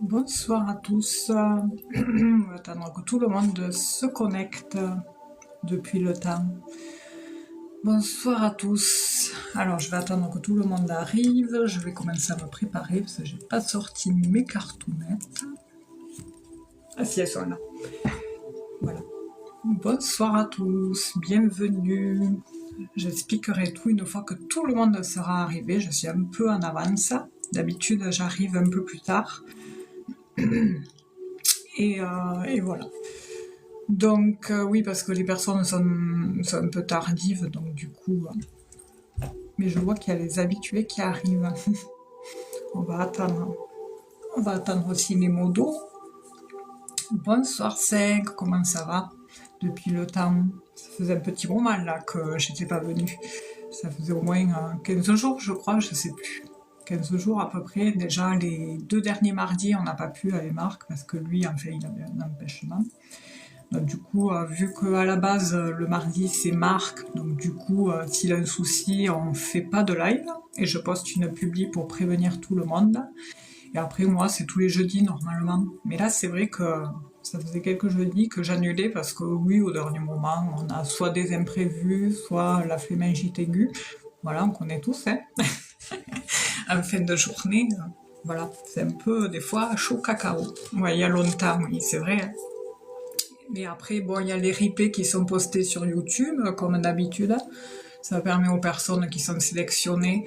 Bonsoir à tous. On va attendre que tout le monde se connecte depuis le temps. Bonsoir à tous. Alors, je vais attendre que tout le monde arrive. Je vais commencer à me préparer parce que j'ai pas sorti mes cartounettes. Ah si, elles sont là. Voilà. Bonsoir à tous. Bienvenue. J'expliquerai tout une fois que tout le monde sera arrivé. Je suis un peu en avance. D'habitude, j'arrive un peu plus tard. Et voilà. Donc oui, parce que les personnes sont un peu tardives, donc du coup... mais je vois qu'il y a les habitués qui arrivent. On va attendre. On va attendre aussi les modos. Bonsoir 5, comment ça va? Depuis le temps. Ça faisait un petit moment là que j'étais pas venue. Ça faisait au moins 15 jours, je crois, je sais plus. 15 jours à peu près. Déjà, les 2 derniers mardis, on n'a pas pu avec Marc parce que lui, en fait, il avait un empêchement. Donc, du coup, vu qu'à la base, le mardi, c'est Marc, donc du coup, s'il a un souci, on fait pas de live. Et je poste une publi pour prévenir tout le monde. Et après, moi, c'est tous les jeudis, normalement. Mais là, c'est vrai que ça faisait quelques jeudis que j'annulais parce que, oui, au dernier moment, on a soit des imprévus, soit la flémingite aiguë. Voilà, on connaît tous, hein. En fin de journée, voilà, c'est un peu, des fois, chaud cacao. Ouais, il y a longtemps, oui, c'est vrai, hein. Mais après, bon, il y a les replays qui sont postés sur YouTube, comme d'habitude. Ça permet aux personnes qui sont sélectionnées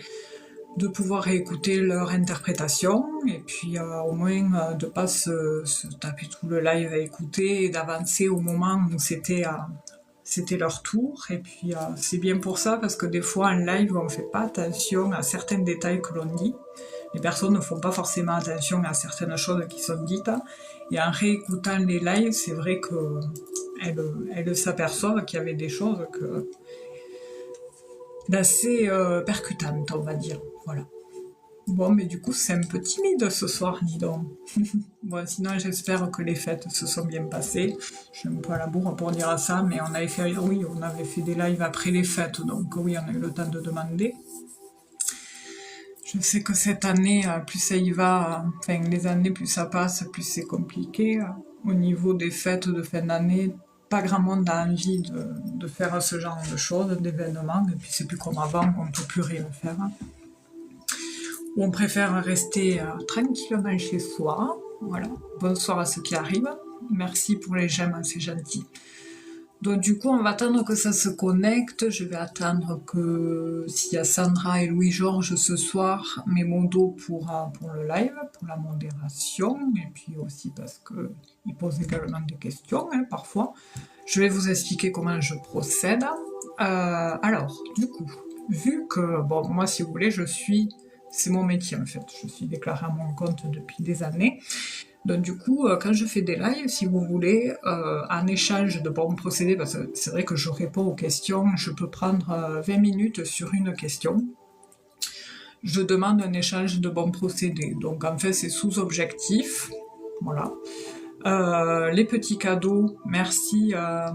de pouvoir écouter leur interprétation, et puis au moins de ne pas se taper tout le live à écouter, et d'avancer au moment où c'était leur tour. Et puis c'est bien pour ça, parce que des fois en live, on ne fait pas attention à certains détails que l'on dit. Les personnes ne font pas forcément attention à certaines choses qui sont dites. Et en réécoutant les lives, c'est vrai qu'elles s'aperçoivent qu'il y avait des choses d'assez percutantes, on va dire. Voilà. Bon, mais du coup, c'est un peu timide ce soir, dis donc. Bon, sinon, j'espère que les fêtes se sont bien passées. Je suis un peu à la bourre pour dire ça, mais on avait fait des lives après les fêtes, donc oui, on a eu le temps de demander. Je sais que cette année, plus ça y va, enfin les années, plus ça passe, plus c'est compliqué. Au niveau des fêtes de fin d'année, pas grand monde a envie de faire ce genre de choses, d'événements, et puis c'est plus comme avant, on ne peut plus rien faire. Ou on préfère rester tranquillement chez soi. Voilà. Bonsoir à ceux qui arrivent. Merci pour les j'aime, c'est gentil. Donc du coup, on va attendre que ça se connecte. Je vais attendre que s'il y a Sandra et Louis-Georges ce soir, mes modos pour le live, pour la modération, et puis aussi parce qu'ils posent également des questions, hein, parfois. Je vais vous expliquer comment je procède. Alors, du coup, vu que, bon, moi, si vous voulez, c'est mon métier en fait, je suis déclarée à mon compte depuis des années. Donc du coup, quand je fais des lives, si vous voulez, en échange de bons procédés, parce que c'est vrai que je réponds aux questions, je peux prendre 20 minutes sur une question. Je demande un échange de bons procédés. Donc en fait, c'est sous objectif. Voilà. Les petits cadeaux, merci la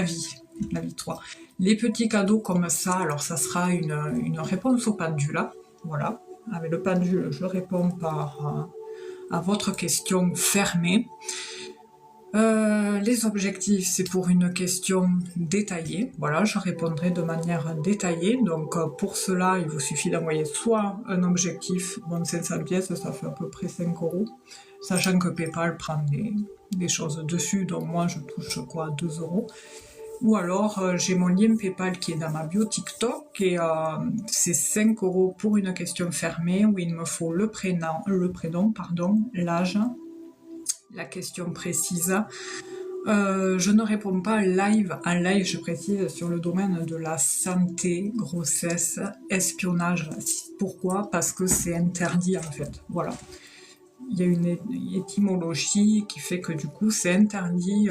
vie 3. Les petits cadeaux comme ça, alors ça sera une réponse au pendule, voilà. Avec le pendule, je réponds à votre question fermée. Les objectifs, c'est pour une question détaillée. Voilà, je répondrai de manière détaillée. Donc pour cela, il vous suffit d'envoyer soit un objectif, bon 500 pièces, ça fait à peu près 5 €, sachant que PayPal prend des choses dessus, donc moi je touche quoi, 2 €. Ou alors j'ai mon lien PayPal qui est dans ma bio TikTok, et c'est 5 € pour une question fermée où il me faut le prénom, l'âge, la question précise. Je ne réponds pas en live, je précise, sur le domaine de la santé, grossesse, espionnage. Pourquoi? Parce que c'est interdit en fait, voilà. Il y a une étymologie qui fait que du coup c'est interdit,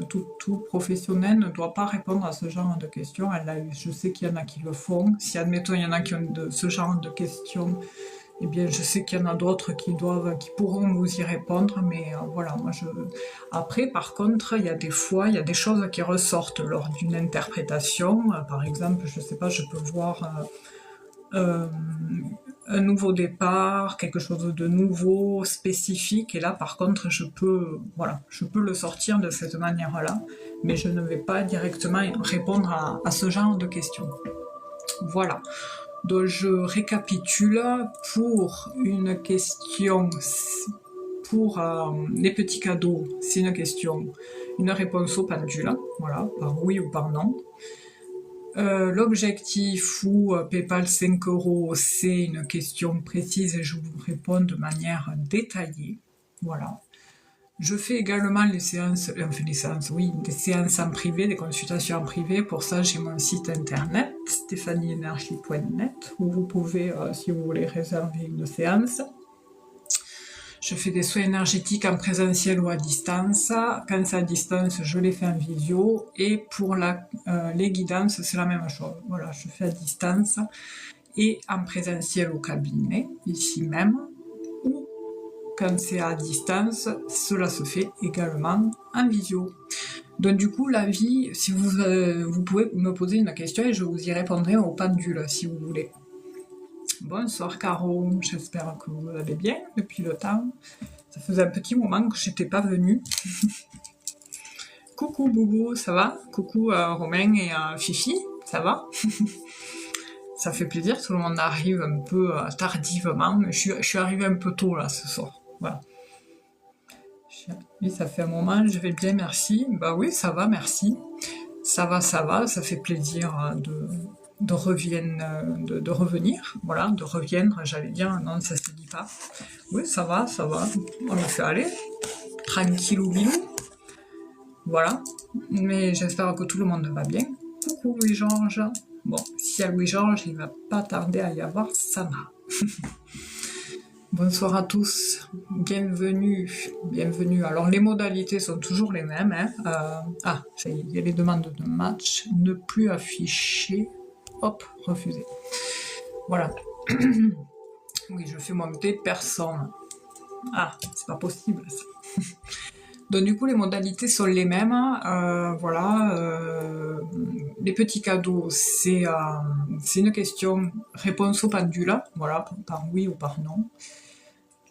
tout professionnel ne doit pas répondre à ce genre de questions en live. Je sais qu'il y en a qui le font, si admettons il y en a qui ont ce genre de questions, eh bien je sais qu'il y en a d'autres qui pourront vous y répondre, mais voilà, Après, par contre, il y a des choses qui ressortent lors d'une interprétation. Par exemple, je sais pas, je peux voir un nouveau départ, quelque chose de nouveau, spécifique, et là par contre je peux, voilà, je peux le sortir de cette manière-là, mais je ne vais pas directement répondre à ce genre de questions. Voilà, donc je récapitule. Pour une question, pour les petits cadeaux, c'est une question, une réponse au pendule, voilà, par oui ou par non. L'objectif ou PayPal 5 €, c'est une question précise et je vous réponds de manière détaillée. Voilà. Je fais également les séances, des séances en privé, des consultations en privé. Pour ça, j'ai mon site internet, stephanieenergie.net, où vous pouvez, si vous voulez, réserver une séance. Je fais des soins énergétiques en présentiel ou à distance. Quand c'est à distance, je les fais en visio. Et pour les guidances, c'est la même chose. Voilà, je fais à distance et en présentiel au cabinet, ici même. Ou quand c'est à distance, cela se fait également en visio. Donc du coup, la vie, si vous pouvez me poser une question et je vous y répondrai au pendule, si vous voulez. Bonsoir Caro, j'espère que vous allez bien depuis le temps. Ça faisait un petit moment que j'étais pas venue. Coucou Boubou, ça va? Coucou Romain et Fifi, ça va? Ça fait plaisir, tout le monde arrive un peu tardivement, mais je suis arrivée un peu tôt là ce soir. Voilà. Oui, ça fait un moment, je vais bien, merci. Bah oui, ça va, merci. Ça va, ça fait plaisir de revenir, voilà, de reviendre, j'allais dire, non, ça se dit pas. Oui, ça va, on me fait aller, tranquillou bilou, voilà, mais j'espère que tout le monde va bien. Coucou Louis-Georges, bon, s'il y a Louis-Georges, il va pas tarder à y avoir Sana. Bonsoir à tous, bienvenue. Alors les modalités sont toujours les mêmes, hein. Ça y est, il y a les demandes de match, ne plus afficher, hop, refuser. Voilà. Oui, je fais monter personne. Ah, c'est pas possible ça. Donc du coup les modalités sont les mêmes, voilà. Les petits cadeaux, c'est une question réponse au pendule, voilà, par oui ou par non.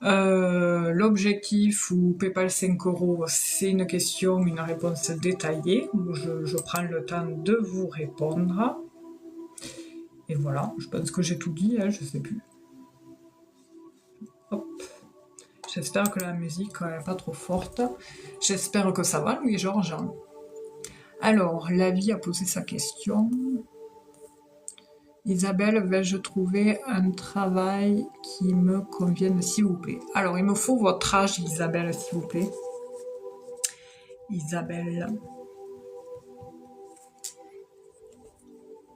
L'objectif ou PayPal 5 €, c'est une question, une réponse détaillée, où je prends le temps de vous répondre. Et voilà, je pense que j'ai tout dit, hein, je sais plus. Hop. J'espère que la musique n'est pas trop forte. J'espère que ça va, Louis-Georges. Alors, la vie a posé sa question. Isabelle, vais-je trouver un travail qui me convienne, s'il vous plaît? Alors, il me faut votre âge, Isabelle, s'il vous plaît. Isabelle.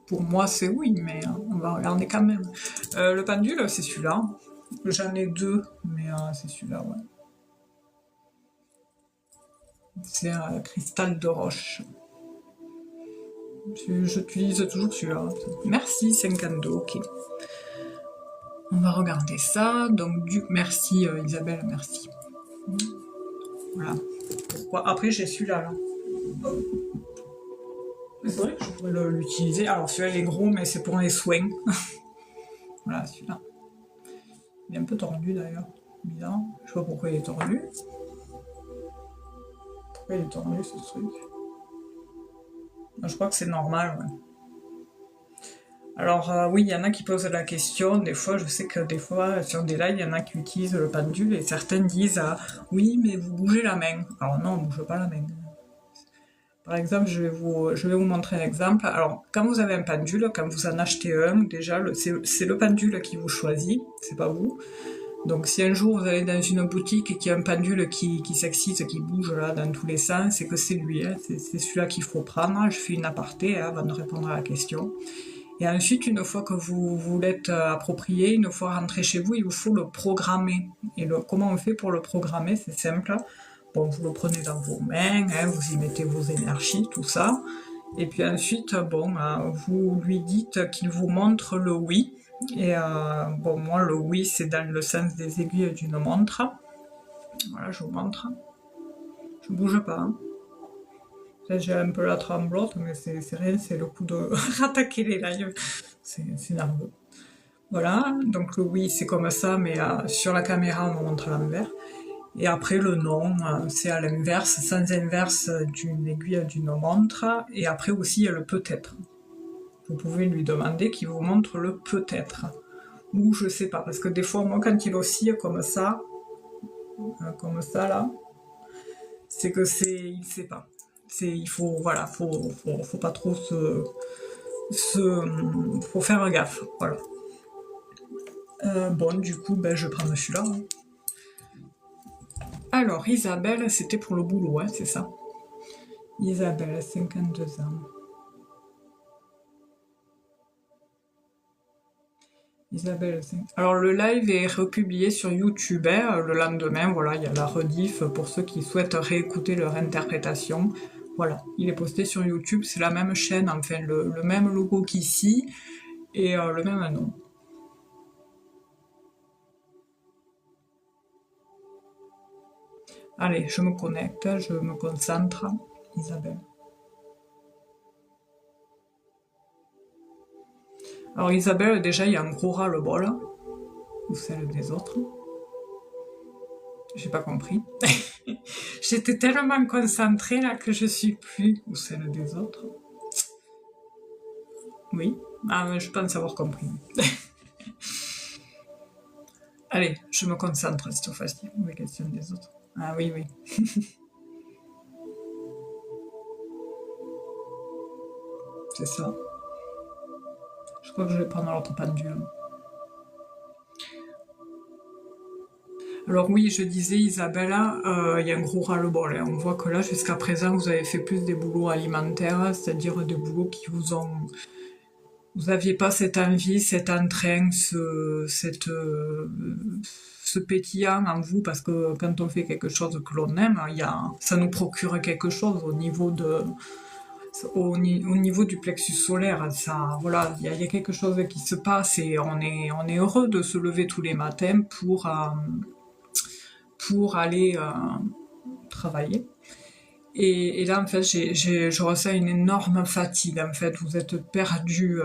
Pour moi, c'est oui, mais on va regarder quand même. Le pendule, c'est celui-là. J'en ai deux, mais c'est celui-là, ouais. C'est un cristal de roche. J'utilise toujours celui-là. Merci, 52, ok. On va regarder ça. Donc, merci Isabelle, merci. Voilà. Pourquoi? Après, j'ai celui-là, là. C'est vrai que je pourrais l'utiliser. Alors, celui-là, il est gros, mais c'est pour les soins. Voilà, celui-là. Il est un peu tordu, d'ailleurs. Bizarre. Je sais pas pourquoi il est tordu. Pourquoi il est tordu, ce truc? Je crois que c'est normal, ouais. Alors oui, il y en a qui posent la question, des fois, je sais que des fois, sur des lives, il y en a qui utilisent le pendule et certaines disent oui, mais vous bougez la main. Alors non, on ne bouge pas la main. Par exemple, je vais vous montrer un exemple. Alors, quand vous avez un pendule, quand vous en achetez un, déjà, c'est le pendule qui vous choisit, c'est pas vous. Donc si un jour vous allez dans une boutique et qu'il y a un pendule qui s'excite, qui bouge là dans tous les sens, c'est que c'est lui, hein, c'est celui-là qu'il faut prendre. Je fais une aparté avant de répondre à la question. Et ensuite, une fois que vous l'êtes approprié, une fois rentré chez vous, il vous faut le programmer. Et comment on fait pour le programmer? C'est simple. Bon, vous le prenez dans vos mains, hein, vous y mettez vos énergies, tout ça. Et puis ensuite, bon, vous lui dites qu'il vous montre le oui. Et bon, moi, le oui, c'est dans le sens des aiguilles d'une montre. Voilà, je vous montre. Je bouge pas. Hein. J'ai un peu la tremblote, mais c'est rien, c'est le coup de rattaquer les lives. C'est nerveux. Voilà, donc le oui c'est comme ça, mais sur la caméra on me montre à l'envers. Et après le non, c'est à l'inverse, sans inverse d'une aiguille d'une montre. Et après aussi il y a le peut-être. Vous pouvez lui demander qu'il vous montre le peut-être. Ou je sais pas, parce que des fois moi quand il oscille comme ça là, c'est que il sait pas. Il faut, voilà, faut pas trop faut faire gaffe, voilà. Bon, du coup, ben, je prends celui-là. Hein. Alors, Isabelle, c'était pour le boulot, hein, c'est ça. Isabelle, 52 ans. Isabelle, alors le live est republié sur YouTube hein, le lendemain, voilà, il y a la rediff pour ceux qui souhaitent réécouter leur interprétation. Voilà, il est posté sur YouTube, c'est la même chaîne, enfin le même logo qu'ici, et le même nom. Allez, je me connecte, je me concentre, Isabelle. Alors Isabelle, déjà, il y a un gros ras-le-bol, ou celle des autres. J'ai pas compris. J'étais tellement concentrée là que je suis plus, ou celle des autres. Oui, je pense avoir compris. Allez, je me concentre cette fois-ci, les questions des autres. Ah oui, oui. C'est ça. Je crois que je vais prendre l'autre pendule. Alors oui, je disais Isabella, il y a un gros ras-le-bol. Hein. On voit que là, jusqu'à présent, vous avez fait plus des boulots alimentaires, c'est-à-dire des boulots qui vous ont... Vous n'aviez pas cette envie, cet entrain, ce pétillant en vous, parce que quand on fait quelque chose que l'on aime, ça nous procure quelque chose au niveau du plexus solaire. Ça, voilà, il y a quelque chose qui se passe et on est heureux de se lever tous les matins pour aller travailler. Et là, en fait, je ressens une énorme fatigue. En fait, vous êtes perdu.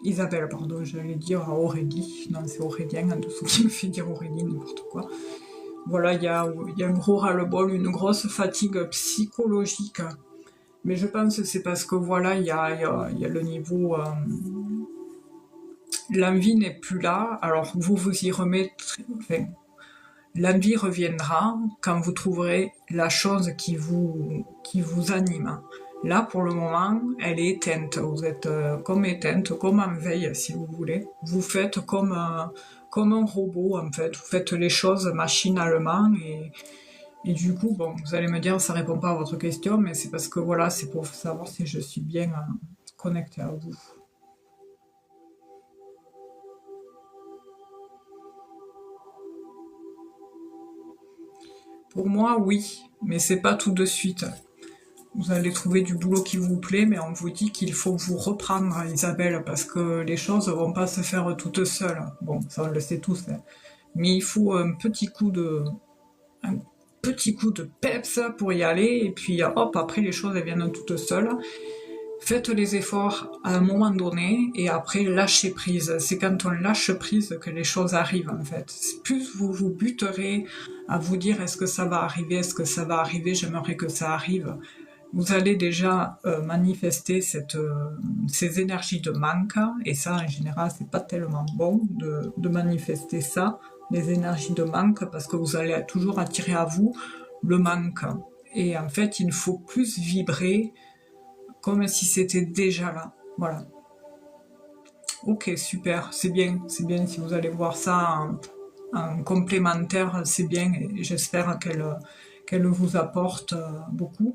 Isabelle, pardon, j'allais dire Aurélie. Non, c'est Aurélien en dessous qui me fait dire Aurélie, n'importe quoi. Voilà, il y a un gros ras-le-bol, une grosse fatigue psychologique. Mais je pense que c'est parce que voilà, il y a le niveau. L'envie n'est plus là. Alors, vous y remettez. Enfin, l'envie reviendra quand vous trouverez la chose qui vous anime. Là, pour le moment, elle est éteinte. Vous êtes comme éteinte, comme en veille, si vous voulez. Vous faites comme un robot, en fait. Vous faites les choses machinalement et du coup, bon, vous allez me dire, ça répond pas à votre question, mais c'est parce que voilà, c'est pour savoir si je suis bien connectée à vous. Pour moi, oui, mais c'est pas tout de suite. Vous allez trouver du boulot qui vous plaît, mais on vous dit qu'il faut vous reprendre, Isabelle, parce que les choses vont pas se faire toutes seules. Bon, ça on le sait tous, hein. Mais il faut un petit coup de peps pour y aller, et puis hop, après les choses elles viennent toutes seules. Faites les efforts à un moment donné, et après lâchez prise. C'est quand on lâche prise que les choses arrivent, en fait. Plus vous vous buterez à vous dire est-ce que ça va arriver, j'aimerais que ça arrive. Vous allez déjà manifester ces énergies de manque, et ça en général c'est pas tellement bon de manifester ça, les énergies de manque, parce que vous allez toujours attirer à vous le manque. Et en fait il faut plus vibrer comme si c'était déjà là. Voilà. Ok, super, c'est bien si vous allez voir ça en complémentaire, c'est bien, et j'espère qu'elle vous apporte beaucoup.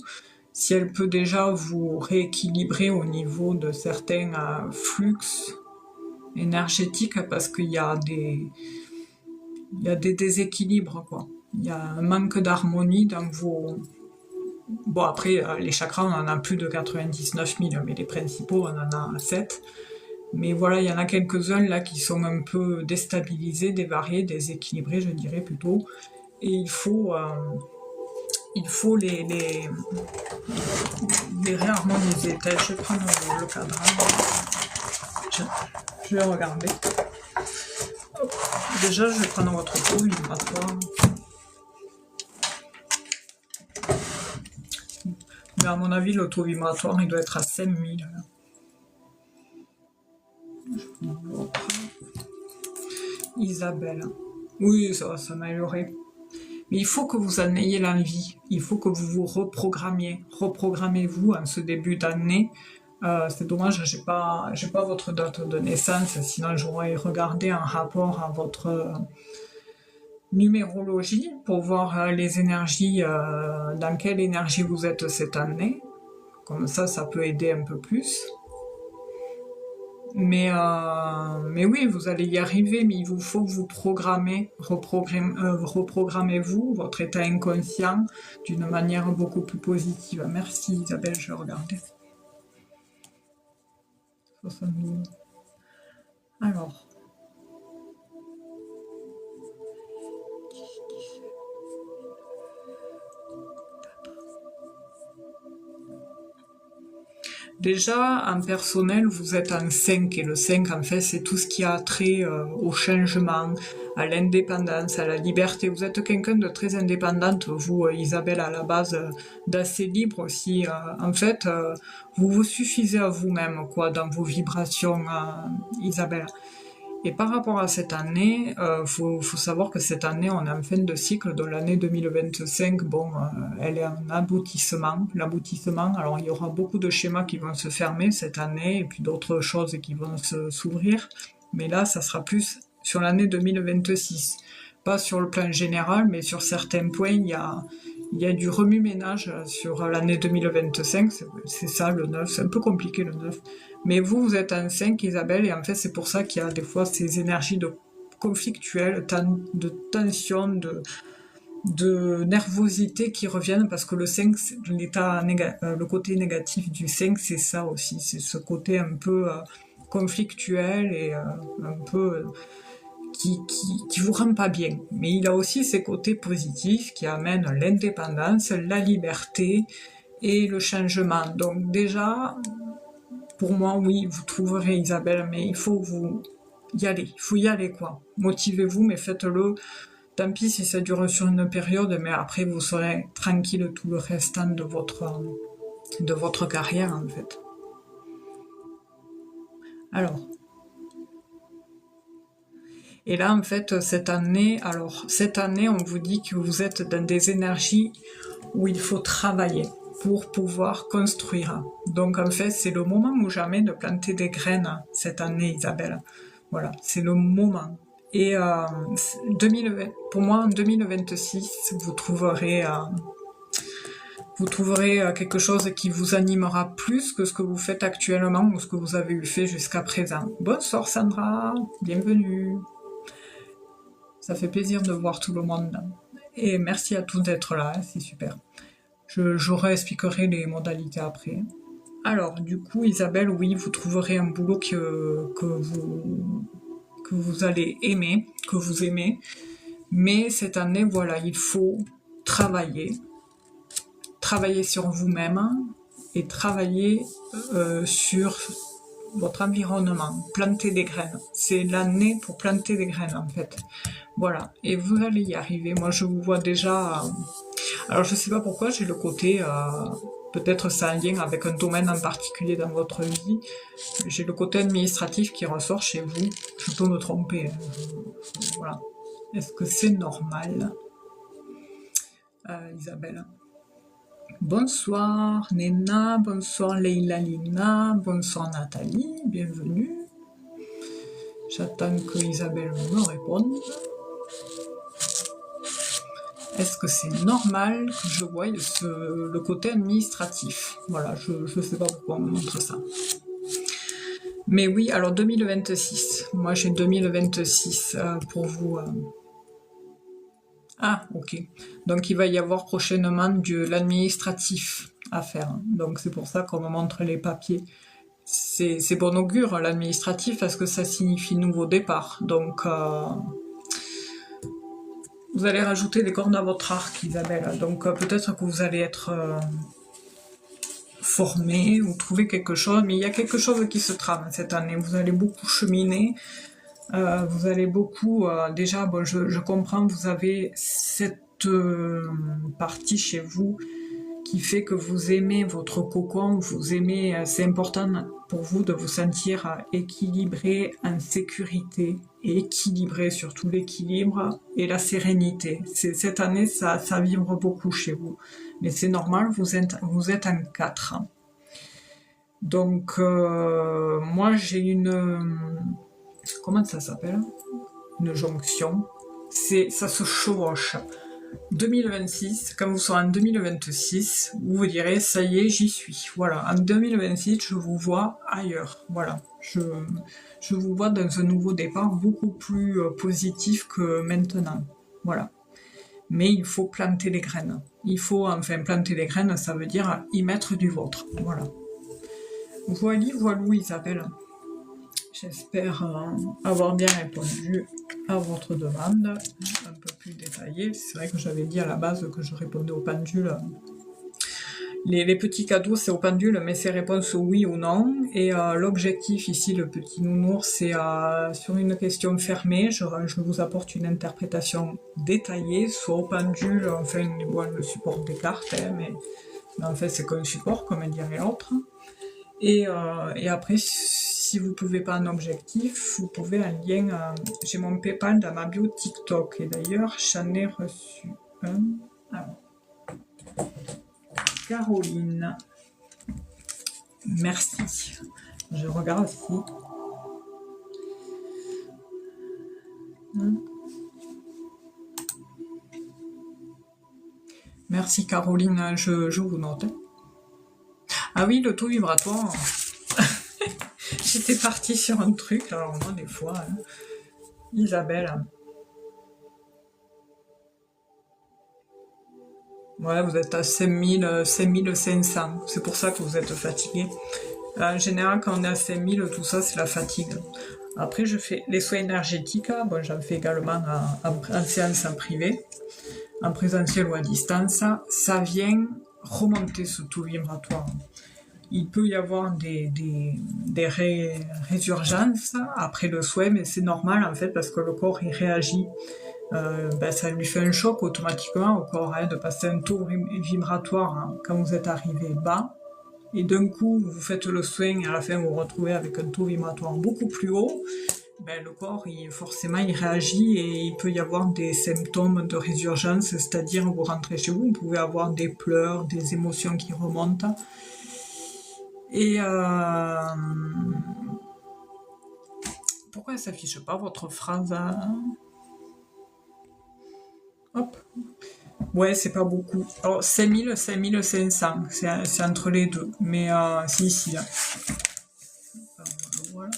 Si elle peut déjà vous rééquilibrer au niveau de certains flux énergétiques, parce qu'il y a des déséquilibres, quoi. Il y a un manque d'harmonie dans vos... Bon, après, les chakras, on en a plus de 99 000, mais les principaux, on en a 7. Mais voilà, il y en a quelques-uns là qui sont un peu déstabilisés, dévariés, déséquilibrés, je dirais plutôt. Et il faut les réharmoniser. Je vais prendre le cadran. Je vais regarder. Hop. Déjà, je vais prendre votre taux vibratoire. Mais à mon avis, le taux vibratoire, il doit être à 5000. Isabelle. Oui, ça va s'améliorer. Mais il faut que vous en ayez l'envie. Il faut que vous vous reprogrammiez. Reprogrammez-vous en ce début d'année. C'est dommage, j'ai pas votre date de naissance, sinon j'aurais regardé en rapport à votre numérologie pour voir les énergies, dans quelle énergie vous êtes cette année. Comme ça peut aider un peu plus. Mais oui, vous allez y arriver, mais il vous faut vous programmer, reprogrammez-vous, votre état inconscient, d'une manière beaucoup plus positive. Merci Isabelle, je vais regarder. 72. Alors. Déjà, en personnel, vous êtes en 5, et le 5, en fait, c'est tout ce qui a trait au changement, à l'indépendance, à la liberté. Vous êtes quelqu'un de très indépendante, vous, Isabelle, à la base, d'assez libre aussi. En fait, vous vous suffisez à vous-même, quoi, dans vos vibrations, Isabelle. Et par rapport à cette année, faut savoir que cette année, on est en fin de cycle, donc l'année 2025, bon, elle est en aboutissement. L'aboutissement, alors il y aura beaucoup de schémas qui vont se fermer cette année, et puis d'autres choses qui vont s'ouvrir. Mais là, ça sera plus sur l'année 2026. Pas sur le plan général, mais sur certains points, il y a du remue-ménage sur l'année 2025, c'est ça le 9, c'est un peu compliqué le 9. Mais vous êtes en 5, Isabelle, et en fait c'est pour ça qu'il y a des fois ces énergies de conflictuelles, de tension, de nervosité qui reviennent, parce que le 5, le côté négatif du 5, c'est ça aussi, c'est ce côté un peu conflictuel et un peu... qui vous rend pas bien. Mais il a aussi ses côtés positifs qui amènent l'indépendance, la liberté et le changement. Donc déjà, pour moi, oui, vous trouverez Isabelle, mais il faut y aller. Il faut y aller, quoi. Motivez-vous, mais faites-le. Tant pis si ça dure sur une période, mais après, vous serez tranquille tout le restant de votre carrière, en fait. Alors... Et là, en fait, cette année, on vous dit que vous êtes dans des énergies où il faut travailler pour pouvoir construire. Donc, en fait, c'est le moment ou jamais de planter des graines cette année, Isabelle. Voilà, c'est le moment. Et pour moi, en 2026, vous trouverez quelque chose qui vous animera plus que ce que vous faites actuellement ou ce que vous avez fait jusqu'à présent. Bonsoir Sandra, bienvenue. Ça fait plaisir de voir tout le monde. Et merci à tous d'être là, c'est super. Je réexpliquerai les modalités après. Alors, du coup, Isabelle, oui, vous trouverez un boulot que vous allez aimer, que vous aimez. Mais cette année, voilà, il faut travailler sur vous-même et travailler sur votre environnement, planter des graines. C'est l'année pour planter des graines, en fait. Voilà, et vous allez y arriver. Moi, je vous vois déjà... alors, je sais pas pourquoi, j'ai le côté... peut-être c'est un lien avec un domaine en particulier dans votre vie. J'ai le côté administratif qui ressort chez vous. Je peux me tromper. Voilà. Est-ce que c'est normal, Isabelle? Bonsoir Nena, bonsoir Leila Lina, bonsoir Nathalie, bienvenue. J'attends que Isabelle me réponde. Est-ce que c'est normal que je voie le côté administratif? Voilà, je ne sais pas pourquoi on me montre ça. Mais oui, alors 2026. Moi, j'ai 2026 pour vous. Ah, ok. Donc, il va y avoir prochainement de l'administratif à faire. Donc, c'est pour ça qu'on me montre les papiers. C'est bon augure, l'administratif, parce que ça signifie nouveau départ. Donc... vous allez rajouter des cordes à votre arc, Isabelle. Donc peut-être que vous allez être former ou trouver quelque chose, mais il y a quelque chose qui se trame cette année. Vous allez beaucoup cheminer, vous allez beaucoup... déjà, bon, je comprends, vous avez cette partie chez vous qui fait que vous aimez votre cocon, vous aimez, c'est important pour vous de vous sentir équilibré, en sécurité, et équilibré, surtout l'équilibre et la sérénité. Cette année, ça vibre beaucoup chez vous. Mais c'est normal, vous êtes en 4. Donc, moi j'ai comment ça s'appelle? Une jonction. Ça se chevauche. 2026, quand vous serez en 2026, vous vous direz, ça y est, j'y suis. Voilà, en 2026, je vous vois ailleurs. Voilà, je vous vois dans un nouveau départ beaucoup plus positif que maintenant. Voilà. Mais il faut planter les graines. Il faut, enfin, planter les graines, ça veut dire y mettre du vôtre. Voilà. Voilou, Isabelle. J'espère avoir bien répondu à votre demande, un peu plus détaillée. C'est vrai que j'avais dit à la base que je répondais au pendule. Les petits cadeaux, c'est au pendule, mais c'est réponse oui ou non. Et l'objectif ici, le petit nounours, c'est sur une question fermée. Je vous apporte une interprétation détaillée, soit au pendule, enfin, bon, le support des cartes, hein, mais en fait, c'est qu'un support, comme dirait l'autre. Et après, si vous ne pouvez pas un objectif, vous pouvez un lien. J'ai mon PayPal dans ma bio TikTok. Et d'ailleurs, j'en ai reçu un. Alors, Caroline. Merci. Je regarde ici. Merci Caroline, je vous note. Ah oui, le taux vibratoire. J'étais partie sur un truc, alors moi des fois, hein. Isabelle. Ouais, vous êtes à 5500, c'est pour ça que vous êtes fatigué. En général, quand on est à 5000, tout ça, c'est la fatigue. Après, je fais les soins énergétiques, bon, j'en fais également en séance en privé, en présentiel ou à distance. Ça vient remonter ce taux vibratoire. Il peut y avoir des résurgences après le soin, mais c'est normal en fait parce que le corps il réagit. Ça lui fait un choc automatiquement au corps de passer un taux vibratoire quand vous êtes arrivé bas. Et d'un coup, vous faites le soin et à la fin vous vous retrouvez avec un taux vibratoire beaucoup plus haut. Le corps, forcément, il réagit et il peut y avoir des symptômes de résurgence, c'est-à-dire vous rentrez chez vous, vous pouvez avoir des pleurs, des émotions qui remontent. Et pourquoi elle s'affiche pas votre phrase Hop. Ouais, c'est pas beaucoup. Alors 5000, 5500, c'est entre les deux. Mais c'est ici. Là. Voilà.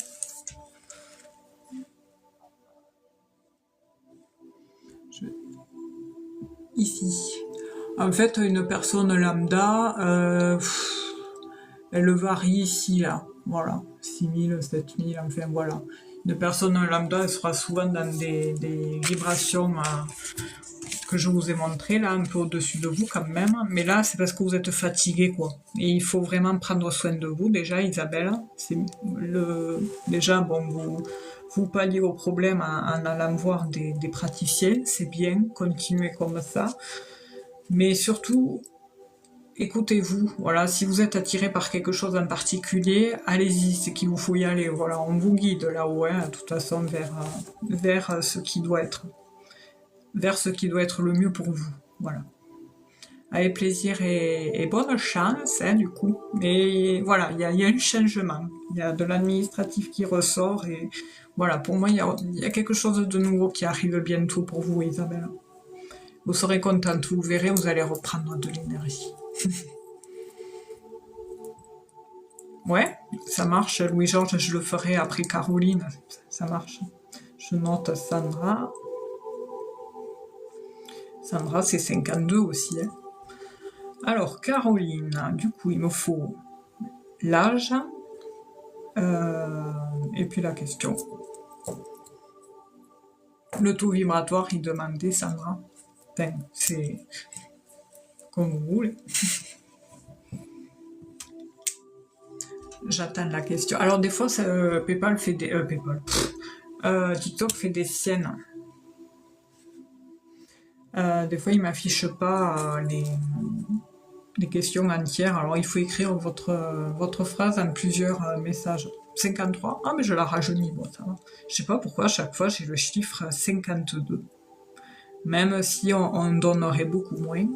Ici. En fait, une personne lambda, elle varie ici, là. Voilà. 6000, 7000, enfin voilà. Une personne lambda, elle sera souvent dans des vibrations que je vous ai montré là, un peu au-dessus de vous quand même, mais là c'est parce que vous êtes fatigué quoi. Et il faut vraiment prendre soin de vous déjà, Isabelle. Déjà bon, vous palliez vos problèmes en allant voir des praticiens, c'est bien, continuez comme ça. Mais surtout, écoutez-vous. Voilà, si vous êtes attiré par quelque chose en particulier, allez-y, c'est qu'il vous faut y aller. Voilà, on vous guide là-haut, hein, de toute façon vers ce qui doit être. Vers ce qui doit être le mieux pour vous. Voilà. Avec plaisir et bonne chance, hein, du coup. Mais voilà, il y a un changement. Il y a de l'administratif qui ressort et voilà, pour moi, il y a quelque chose de nouveau qui arrive bientôt pour vous, Isabelle. Vous serez contente, vous verrez, vous allez reprendre de l'énergie. Ouais, ça marche, Louis-Georges, je le ferai après Caroline. Ça marche. Je note Sandra. Sandra, c'est 52 aussi. Hein. Alors, Caroline, du coup, il me faut l'âge et puis la question. Le taux vibratoire, il demandait, Sandra. Enfin, c'est comme vous voulez. J'attends la question. Alors des fois, PayPal fait des... PayPal. TikTok fait des siennes. Des fois, il m'affiche pas les questions entières. Alors il faut écrire votre phrase en plusieurs messages. 53. Ah mais je la rajeunis, bon, ça va. Je sais pas pourquoi à chaque fois j'ai le chiffre 52. Même si on donnerait beaucoup moins.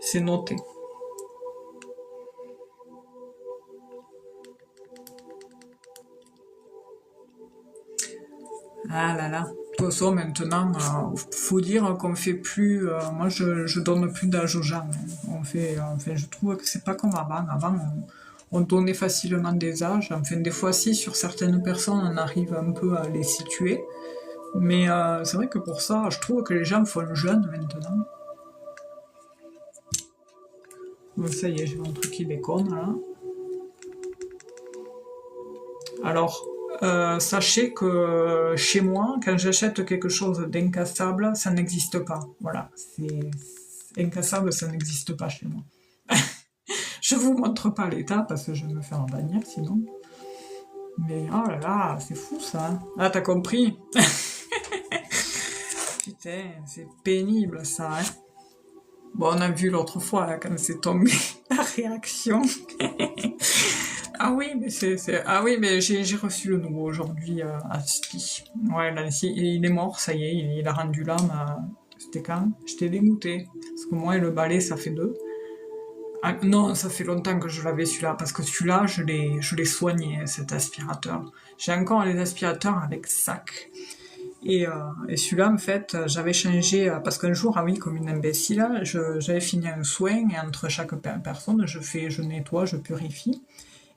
C'est noté. Ah là là. De toute façon, maintenant, faut dire qu'on fait plus. Moi, je donne plus d'âge aux gens. On fait, enfin, je trouve que c'est pas comme avant. Avant, on donnait facilement des âges. Enfin, des fois, si sur certaines personnes, on arrive un peu à les situer. Mais c'est vrai que pour ça, je trouve que les gens font jeunes maintenant. Bon, ça y est, j'ai mon truc qui déconne là. Alors, sachez que chez moi, quand j'achète quelque chose d'incassable, ça n'existe pas. Voilà, c'est incassable, ça n'existe pas chez moi. Je vous montre pas l'état parce que je vais me faire bannir sinon. Mais oh là là, c'est fou ça. Ah, t'as compris? Putain, c'est pénible ça. Hein. Bon, on a vu l'autre fois là, quand c'est tombé la réaction. Ah oui, mais ah oui, mais j'ai reçu le nouveau aujourd'hui à Spi. Ouais, là, il est mort, ça y est, il a rendu l'âme. C'était quand? J'étais dégoûtée. Parce que moi et le balai, ça fait deux. Ah, non, ça fait longtemps que je l'avais celui-là, parce que celui-là, je l'ai soigné, cet aspirateur. J'ai encore les aspirateurs avec sac. Et celui-là, en fait, j'avais changé, parce qu'un jour, ah oui, comme une imbécile, j'avais fini un soin, et entre chaque personne, je nettoie, je purifie.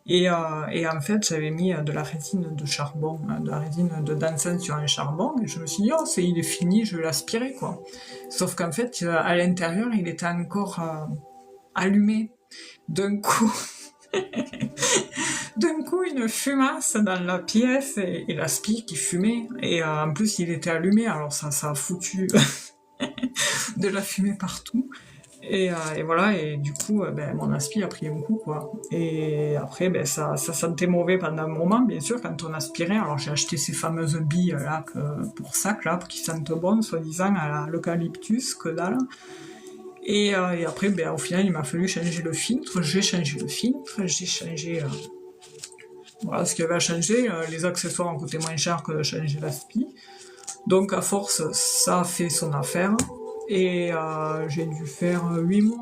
Et en fait, j'avais mis de la résine de charbon, de la résine de d'encens sur un charbon, et je me suis dit, oh, il est fini, je vais l'aspirer, quoi. Sauf qu'en fait, à l'intérieur, il était encore allumé. D'un coup, d'un coup, une fumasse dans la pièce, et l'aspi qui fumait. Et en plus, il était allumé, alors ça a foutu de la fumée partout. Et voilà, et du coup, ben, mon aspi a pris un coup, quoi. Et après, ben, ça sentait mauvais pendant un moment, bien sûr, quand on aspirait. Alors j'ai acheté ces fameuses billes là pour sac, là, pour qu'ils sentent bon, soi-disant, à l'eucalyptus, que dalle. Et après, ben, au final, il m'a fallu changer le filtre. J'ai changé le filtre, j'ai changé... voilà, ce qu'il y avait à changer. Les accessoires ont coûté moins cher que de changer l'aspi. Donc à force, ça a fait son affaire. Et j'ai dû faire 8 mois.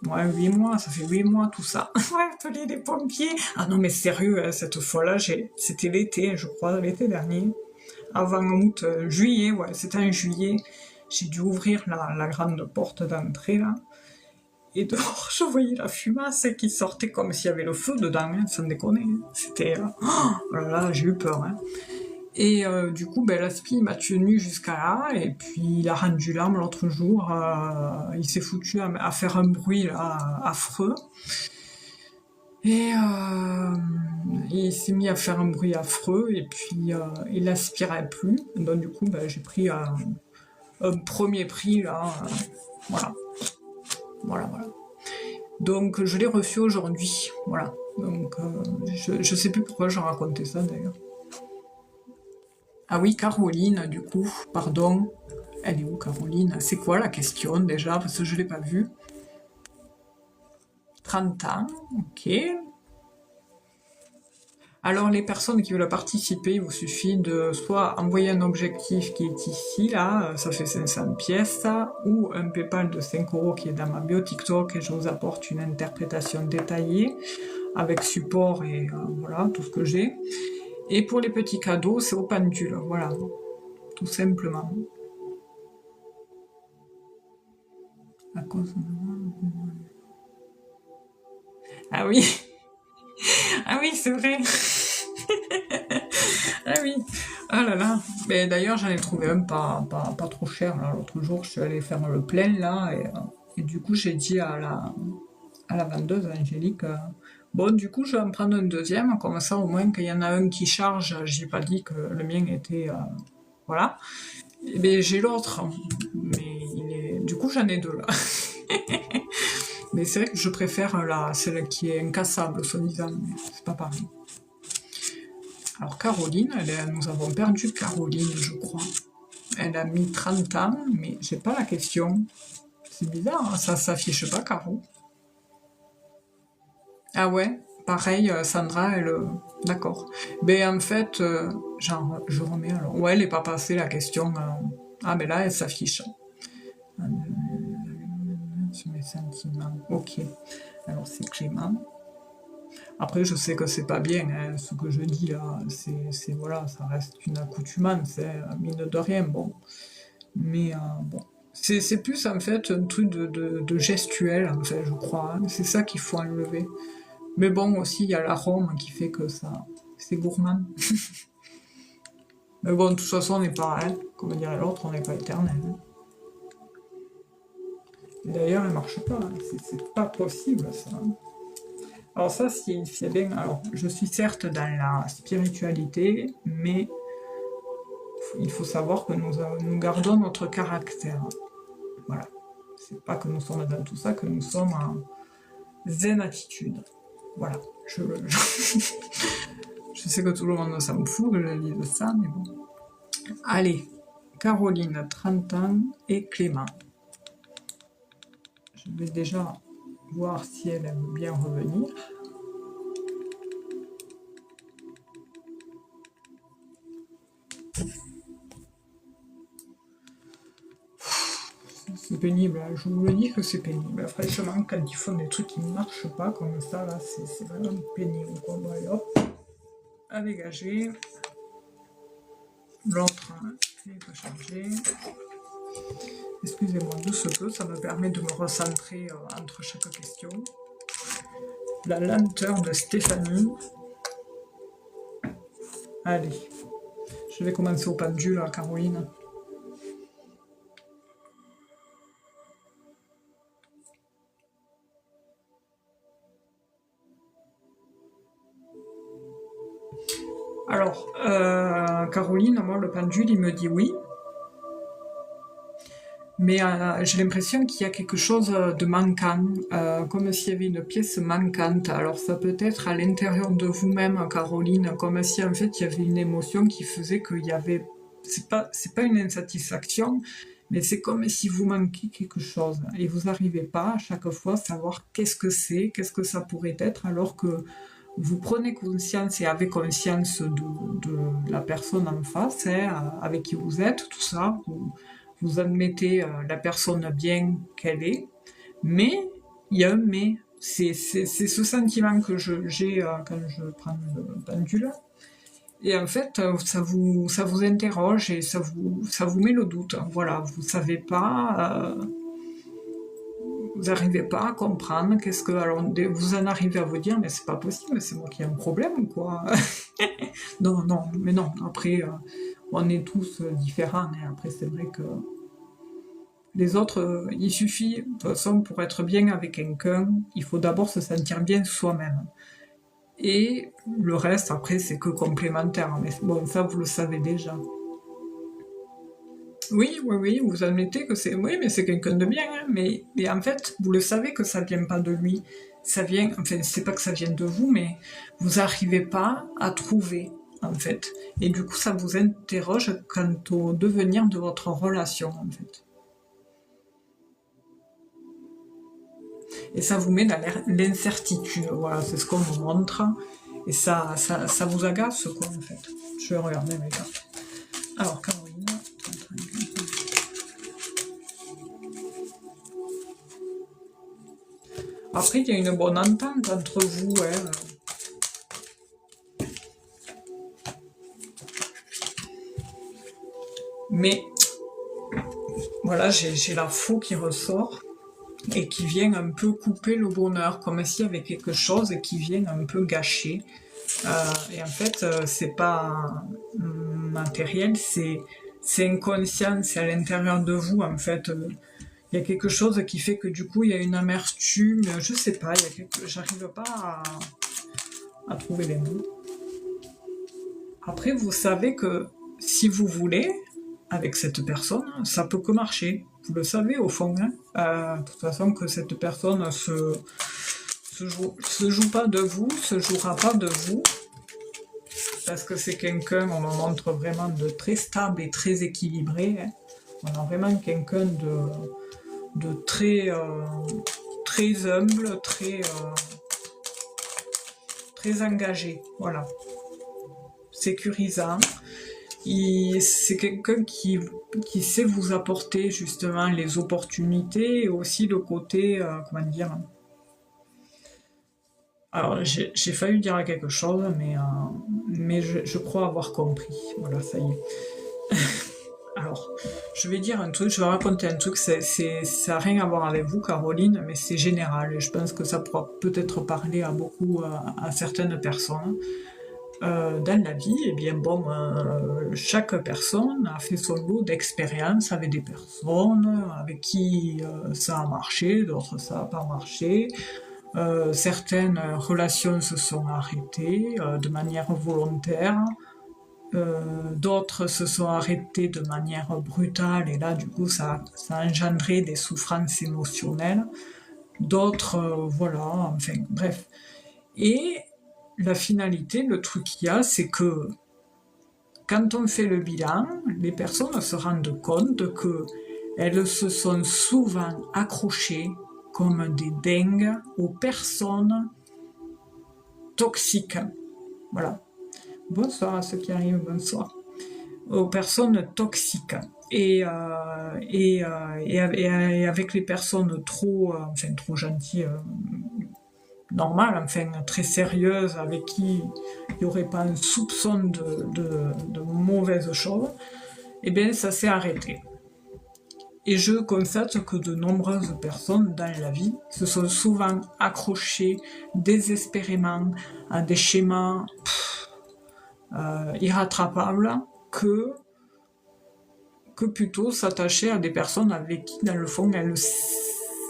Ouais, 8 mois, ça fait 8 mois tout ça. Ouais, atelier des pompiers. Ah non, mais sérieux, hein, cette fois-là, c'était l'été, je crois, l'été dernier. Avant août, juillet, ouais, c'était en juillet. J'ai dû ouvrir la grande porte d'entrée, là. Et dehors, je voyais la fumasse qui sortait comme s'il y avait le feu dedans, hein, sans déconner. C'était... oh là là, j'ai eu peur, hein. Et du coup, ben, l'aspi m'a tenu jusqu'à là, et puis il a rendu l'âme l'autre jour. Il s'est foutu à faire un bruit là, affreux. Et il s'est mis à faire un bruit affreux, et puis il n'aspirait plus. Donc du coup, ben, j'ai pris un premier prix là. Voilà. Voilà. Donc je l'ai reçu aujourd'hui. Voilà. Donc je sais plus pourquoi je racontais ça d'ailleurs. Ah oui, Caroline, du coup, pardon. Elle est où, Caroline? C'est quoi la question, déjà? Parce que je l'ai pas vue. 30 ans, ok. Alors, les personnes qui veulent participer, il vous suffit de soit envoyer un objectif qui est ici, là, ça fait 500 pièces, ou un PayPal de 5 € qui est dans ma bio TikTok, et je vous apporte une interprétation détaillée, avec support et voilà, tout ce que j'ai. Et pour les petits cadeaux, c'est au pendule, voilà. Tout simplement. À cause de... Ah oui, ah oui, c'est vrai. Ah oui, ah là là. Mais d'ailleurs, j'en ai trouvé un pas trop cher. L'autre jour, je suis allée faire le plein là, et du coup, j'ai dit à la vendeuse, Angélique, bon, du coup, je vais en prendre un deuxième, comme ça, au moins, qu'il y en a un qui charge, j'ai pas dit que le mien était... voilà. Mais j'ai l'autre, mais du coup, j'en ai deux là. Mais c'est vrai que je préfère celle qui est incassable, soi-disant, mais c'est pas pareil. Alors Caroline, nous avons perdu Caroline, je crois. Elle a mis 30 ans, mais j'ai pas la question. C'est bizarre, hein, ça s'affiche pas, Caro. Ah ouais, pareil, Sandra, elle... D'accord. Ben en fait, genre, je remets alors. Ouais, elle est pas passée la question. Ah, mais là, elle s'affiche. Sur mes sentiments. Ok. Alors, c'est Clément. Après, je sais que c'est pas bien, hein, ce que je dis là. Voilà, ça reste une accoutumance, hein, mine de rien, bon. Mais bon. C'est plus en fait un truc de gestuel, en fait, je crois, hein. C'est ça qu'il faut enlever. Mais bon, aussi, il y a l'arôme qui fait que ça... C'est gourmand. Mais bon, de toute façon, on n'est pas, hein, comme dirait l'autre, on n'est pas éternel. Hein. D'ailleurs, elle marche pas. Hein. C'est pas possible, ça. Hein. Alors ça, c'est bien... Alors, je suis certes dans la spiritualité, mais il faut savoir que nous gardons notre caractère. Voilà. C'est pas que nous sommes dans tout ça, que nous sommes en zen attitude. Voilà. Je sais que tout le monde s'en fout que je dise ça, mais bon. Allez, Caroline, 30 ans, et Clément. Je vais déjà voir si elle aime bien revenir. C'est pénible, hein. Je vous le dis que c'est pénible. Franchement, quand ils font des trucs qui ne marchent pas comme ça, là, c'est vraiment pénible. Quoi. Bon, allez, hop, à dégager. L'autre, il n'est pas chargé. Excusez-moi de ce peu, ça me permet de me recentrer entre chaque question. La lenteur de Stéphanie. Allez, je vais commencer au pendule, là, Caroline. Alors, Caroline, moi, le pendule, il me dit oui. Mais j'ai l'impression qu'il y a quelque chose de manquant, comme s'il y avait une pièce manquante. Alors ça peut être à l'intérieur de vous-même, Caroline, comme si en fait il y avait une émotion qui faisait qu'il y avait... C'est pas une insatisfaction, mais c'est comme si vous manquiez quelque chose. Et vous n'arrivez pas à chaque fois à savoir qu'est-ce que c'est, qu'est-ce que ça pourrait être, alors que vous prenez conscience et avez conscience de la personne en face, hein, avec qui vous êtes, tout ça. Vous admettez la personne bien qu'elle est, mais il y a un mais. C'est ce sentiment que j'ai quand je prends le pendule. Et en fait, ça vous interroge et ça vous met le doute. Voilà, vous savez pas, vous n'arrivez pas à comprendre qu'est-ce que. Alors, vous en arrivez à vous dire, mais c'est pas possible, c'est moi qui ai un problème ou quoi. Non, mais non. Après, on est tous différents. Hein. Après, c'est vrai que. Les autres, il suffit, de toute façon, pour être bien avec quelqu'un, il faut d'abord se sentir bien soi-même. Et le reste, après, c'est que complémentaire. Mais bon, ça, vous le savez déjà. Oui, vous admettez que c'est... Oui, mais c'est quelqu'un de bien, hein, mais en fait, vous le savez que ça vient pas de lui. Ça vient... Enfin, c'est pas que ça vienne de vous, mais vous n'arrivez pas à trouver, en fait. Et du coup, ça vous interroge quant au devenir de votre relation, en fait. Et ça vous met dans l'incertitude, voilà, c'est ce qu'on vous montre, et ça vous agace, quoi, en fait. Je vais regarder mes cartes. Alors, Caroline, après, il y a une bonne entente entre vous, hein. Mais, voilà, j'ai la faux qui ressort, et qui vient un peu couper le bonheur, comme s'il y avait quelque chose qui vient un peu gâcher. Et en fait, c'est pas matériel, c'est inconscient, c'est à l'intérieur de vous, en fait. Il y a quelque chose qui fait que du coup, il y a une amertume, je sais pas, j'arrive pas à trouver les mots. Après, vous savez que si vous voulez, avec cette personne, ça peut que marcher. Vous le savez au fond, hein. De toute façon que cette personne se joue pas de vous, se jouera pas de vous, parce que c'est quelqu'un, on me montre vraiment de très stable et très équilibré, hein. On a vraiment quelqu'un de très, très humble, très engagé, voilà, sécurisant. C'est quelqu'un qui sait vous apporter justement les opportunités et aussi le côté, comment dire... Alors, j'ai failli dire quelque chose, mais je crois avoir compris. Voilà, ça y est. Alors, je vais dire un truc, je vais raconter un truc, ça n'a rien à voir avec vous, Caroline, mais c'est général, et je pense que ça pourra peut-être parler à à certaines personnes. Dans la vie, eh bien bon, chaque personne a fait son lot d'expériences avec des personnes avec qui ça a marché, d'autres ça n'a pas marché. Certaines relations se sont arrêtées de manière volontaire, d'autres se sont arrêtées de manière brutale et là du coup ça a engendré des souffrances émotionnelles. D'autres, voilà, enfin bref. Et la finalité, le truc qu'il y a, c'est que quand on fait le bilan, les personnes se rendent compte que elles se sont souvent accrochées comme des dingues aux personnes toxiques. Voilà. Bonsoir à ceux qui arrivent, bonsoir. Aux personnes toxiques. Et avec les personnes trop gentilles, normales, enfin très sérieuses, avec qui il n'y aurait pas un soupçon de mauvaises choses, eh bien ça s'est arrêté. Et je constate que de nombreuses personnes dans la vie se sont souvent accrochées désespérément à des schémas irrattrapables que plutôt s'attacher à des personnes avec qui, dans le fond,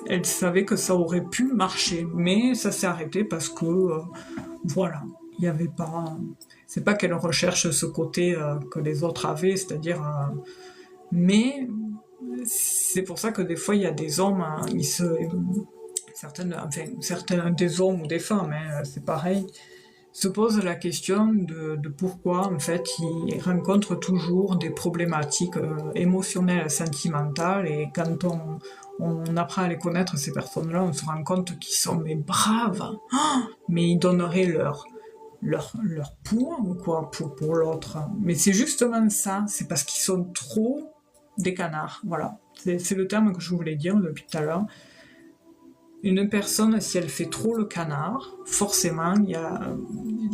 elles savaient que ça aurait pu marcher. Mais ça s'est arrêté parce que, voilà, il n'y avait pas... C'est pas qu'elles recherchent ce côté que les autres avaient, c'est-à-dire... mais c'est pour ça que des fois, il y a des hommes, certains des hommes ou des femmes, hein, c'est pareil, se posent la question de pourquoi en fait ils rencontrent toujours des problématiques émotionnelles, sentimentales, et quand on apprend à les connaître, ces personnes-là, on se rend compte qu'ils sont mais braves, mais ils donneraient leur poids ou quoi pour l'autre. Mais c'est justement ça, c'est parce qu'ils sont trop des canards, voilà. C'est le terme que je voulais dire depuis tout à l'heure. Une personne, si elle fait trop le canard, forcément, il y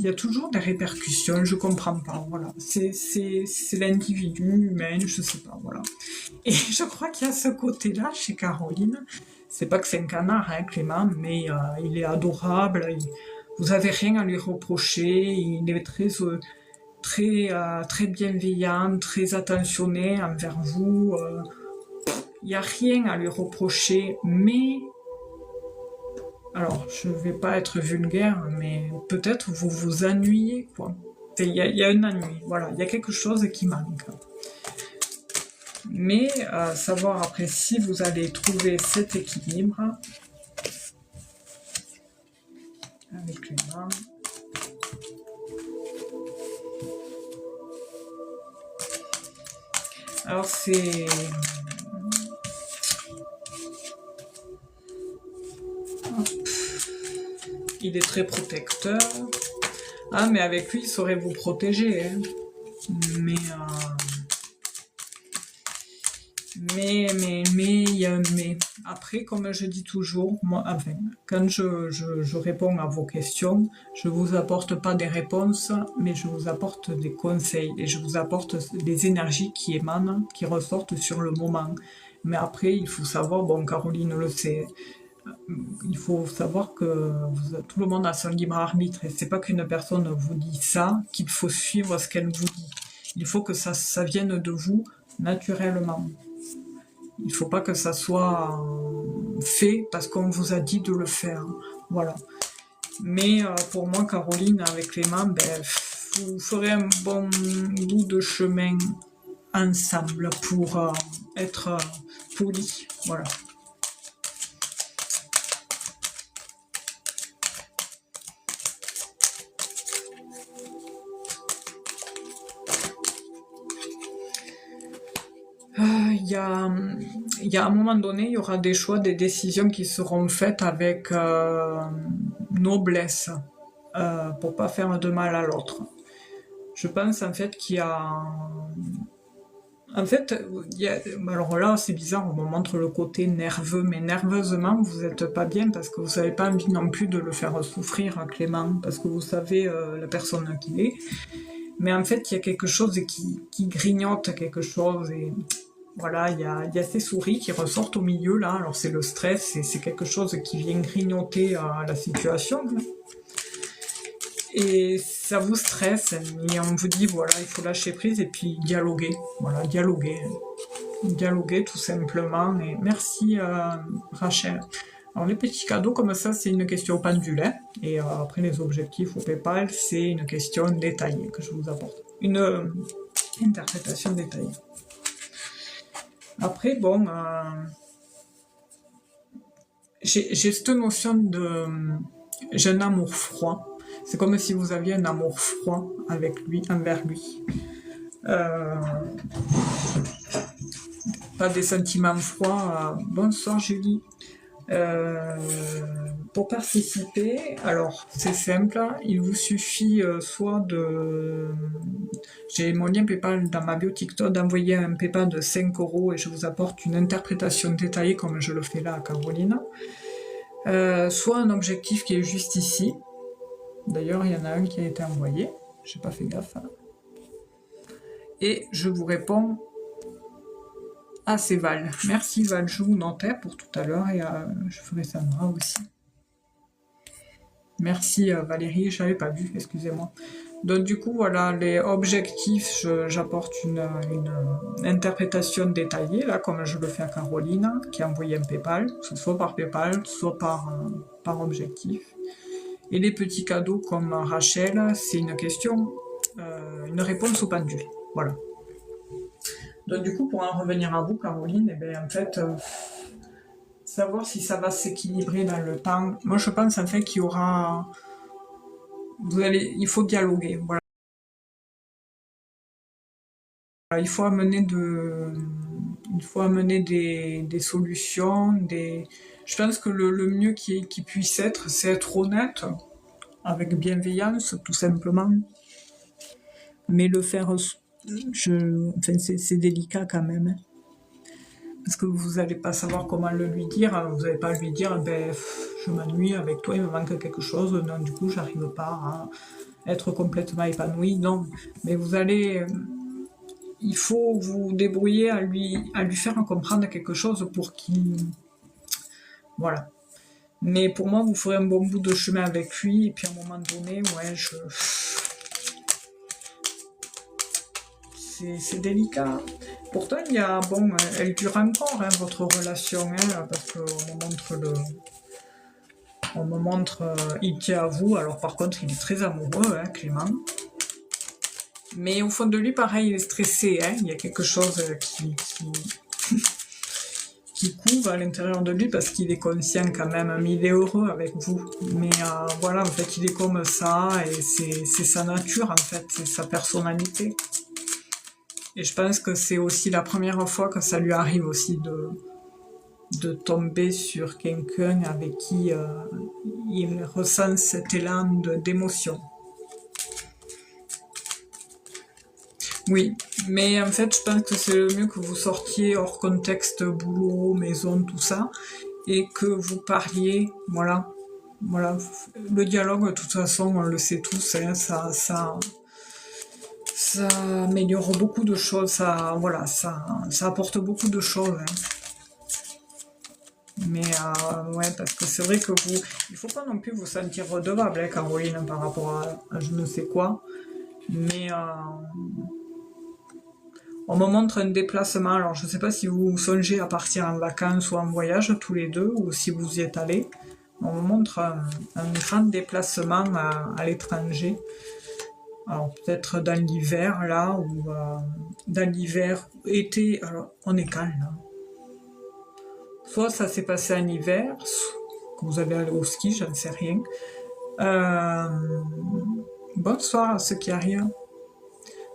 a toujours des répercussions, je comprends pas, voilà. C'est l'individu humain, je sais pas, voilà. Et je crois qu'il y a ce côté-là chez Caroline. C'est pas que c'est un canard, hein, Clément, mais il est adorable, vous avez rien à lui reprocher, il est très bienveillant, très attentionné envers vous, il n'y a rien à lui reprocher, mais... Alors, je vais pas être vulgaire, mais peut-être vous vous ennuyez, quoi. Il y a un ennui, voilà, il y a quelque chose qui manque. Mais savoir après si vous allez trouver cet équilibre avec les mains. Alors c'est... Il est très protecteur. Ah, mais avec lui, il saurait vous protéger. Hein. Mais il y a un mais. Après, comme je dis toujours, moi, enfin, quand je réponds à vos questions, je vous apporte pas des réponses, mais je vous apporte des conseils et je vous apporte des énergies qui émanent, qui ressortent sur le moment. Mais après, il faut savoir, bon, Caroline le sait, il faut savoir que tout le monde a son libre arbitre et c'est pas qu'une personne vous dit ça qu'il faut suivre ce qu'elle vous dit. Il faut que ça vienne de vous naturellement. Il faut pas que ça soit fait parce qu'on vous a dit de le faire. Voilà. Mais pour moi, Caroline, avec Clément, vous ferez un bon bout de chemin ensemble pour poli. Voilà. Il y a un moment donné, il y aura des choix, des décisions qui seront faites avec noblesse, pour pas faire de mal à l'autre. Je pense en fait qu'il y a... En fait, alors là c'est bizarre, on me montre le côté nerveux, mais nerveusement vous êtes pas bien parce que vous n'avez pas envie non plus de le faire souffrir, Clément, parce que vous savez la personne qu'il est. Mais en fait, il y a quelque chose qui grignote quelque chose et voilà, il y a ces souris qui ressortent au milieu là. Alors c'est le stress, c'est quelque chose qui vient grignoter la situation. Et ça vous stresse et on vous dit voilà, il faut lâcher prise et puis dialoguer. Voilà, dialoguer. Dialoguer tout simplement. Et merci Rachel. Alors les petits cadeaux comme ça, c'est une question pendulaire. Et après les objectifs au PayPal, c'est une question détaillée que je vous apporte. Une interprétation détaillée. Après, bon, j'ai cette notion de... j'ai un amour froid. C'est comme si vous aviez un amour froid avec lui, envers lui. Pas des sentiments froids. Bonsoir Julie. Pour participer, alors c'est simple, il vous suffit soit de... J'ai mon lien PayPal dans ma bio TikTok, d'envoyer un PayPal de 5 € et je vous apporte une interprétation détaillée comme je le fais là à Caroline. Soit un objectif qui est juste ici. D'ailleurs, il y en a un qui a été envoyé. J'ai pas fait gaffe. Et je vous réponds. Ah, c'est Val. Merci Val, je vous notais pour tout à l'heure et je ferai ça moi aussi. Merci Valérie, je n'avais pas vu, excusez-moi. Donc du coup, voilà, les objectifs, j'apporte une interprétation détaillée, là, comme je le fais à Caroline, qui a envoyé un PayPal, soit par PayPal, soit par objectif. Et les petits cadeaux comme Rachel, c'est une question, une réponse au pendule. Voilà. Donc du coup, pour en revenir à vous, Caroline, eh bien, en fait, savoir si ça va s'équilibrer dans le temps. Moi, je pense en fait qu'il y aura... il faut dialoguer. Voilà. Il faut amener des solutions. Je pense que le mieux qui puisse être, c'est être honnête, avec bienveillance, tout simplement. Mais le faire... Enfin, c'est délicat quand même. Parce que vous n'allez pas savoir comment le lui dire. Vous n'allez pas lui dire, ben, je m'ennuie avec toi, il me manque quelque chose. Non, du coup, j'arrive pas à être complètement épanouie. Non, mais vous allez... il faut vous débrouiller à lui faire comprendre quelque chose pour qu'il... Voilà. Mais pour moi, vous ferez un bon bout de chemin avec lui. Et puis à un moment donné, ouais, c'est délicat. Pourtant, il y a, bon, elle dure encore, hein, votre relation, hein, parce qu'on me montre, il tient à vous. Alors par contre, il est très amoureux, hein, Clément. Mais au fond de lui, pareil, il est stressé, hein, il y a quelque chose qui couvre à l'intérieur de lui parce qu'il est conscient quand même, mais il est heureux avec vous. Mais voilà, en fait, il est comme ça et c'est sa nature, en fait, c'est sa personnalité. Et je pense que c'est aussi la première fois que ça lui arrive aussi de tomber sur quelqu'un avec qui il ressent cet élan d'émotion. Oui, mais en fait, je pense que c'est le mieux que vous sortiez hors contexte, boulot, maison, tout ça, et que vous parliez, voilà. Voilà, le dialogue, de toute façon, on le sait tous, hein, ça améliore beaucoup de choses, ça apporte beaucoup de choses. Hein. Mais ouais, parce que c'est vrai que il faut pas non plus vous sentir redevable, hein, Caroline, par rapport à je ne sais quoi. Mais on me montre un déplacement. Alors je ne sais pas si vous songez à partir en vacances ou en voyage tous les deux, ou si vous y êtes allés. On me montre un grand déplacement à l'étranger. Alors peut-être dans l'hiver, là, ou dans l'hiver, été, alors on est calme, là. Soit ça s'est passé en hiver, que vous allez aller au ski, j'en sais rien. Euh, Bonsoir à ceux qui arrivent.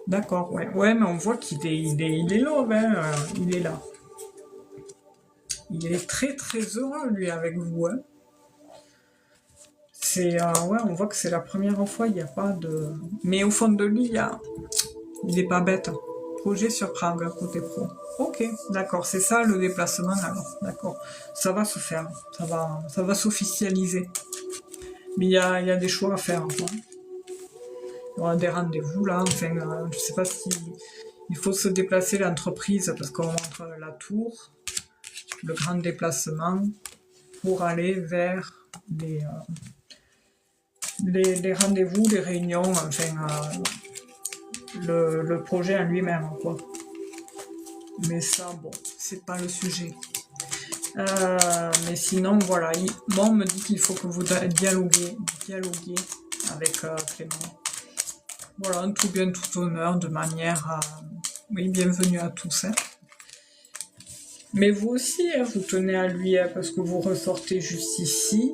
D'accord, ouais. Ouais, mais on voit qu'il est love, hein, il est là. Il est très très heureux, lui, avec vous, hein. Ouais, on voit que c'est la première fois, il n'y a pas de... Mais au fond de lui, il est pas bête. Projet sur Prague, côté pro. Ok, d'accord, c'est ça le déplacement alors. D'accord, ça va se faire, ça va s'officialiser. Mais il y a des choix à faire, quoi. Il y aura des rendez-vous là, enfin, je sais pas si il faut se déplacer l'entreprise parce qu'on montre la tour, le grand déplacement pour aller vers les rendez-vous, les réunions, enfin le projet en lui-même, quoi. Mais ça, bon, c'est pas le sujet. Mais sinon, voilà, bon, on me dit qu'il faut que vous dialoguiez avec Clément. Voilà, tout bien, tout honneur, de manière oui, bienvenue à tous. Hein. Mais vous aussi, hein, vous tenez à lui, hein, parce que vous ressortez juste ici.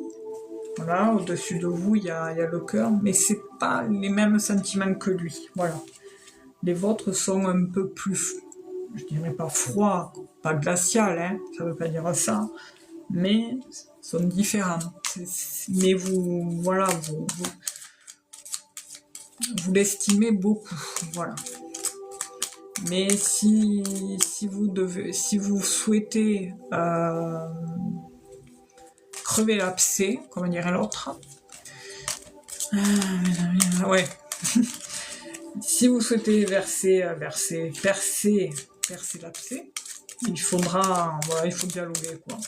Voilà, au-dessus de vous, il y a le cœur, mais c'est pas les mêmes sentiments que lui. Voilà. Les vôtres sont un peu plus, je dirais pas froids, pas glacial, hein, ça veut pas dire ça, mais sont différents. Mais vous, voilà, vous l'estimez beaucoup, voilà. Mais si vous souhaitez crever l'abcès, comme dirait l'autre, ouais. Si vous souhaitez percer l'abcès, il faut dialoguer, quoi.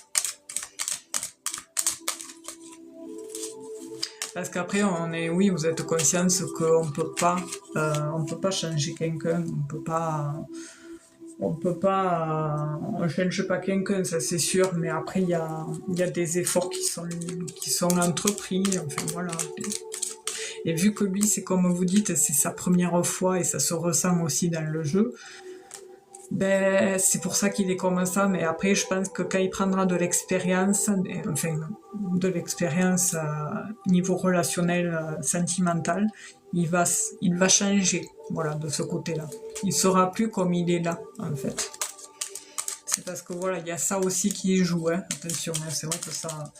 Parce qu'après, oui, vous êtes conscience qu'on peut pas changer quelqu'un, on change pas quelqu'un, ça c'est sûr, mais après il y a des efforts qui sont entrepris, enfin voilà. Et vu que lui, c'est comme vous dites, c'est sa première fois et ça se ressent aussi dans le jeu, ben, c'est pour ça qu'il est comme ça, mais après, je pense que quand il prendra de l'expérience, niveau relationnel, sentimental, il va changer, voilà, de ce côté-là. Il sera plus comme il est là, en fait. C'est parce que voilà, il y a ça aussi qui joue, hein. Attention, hein, c'est vrai que ça,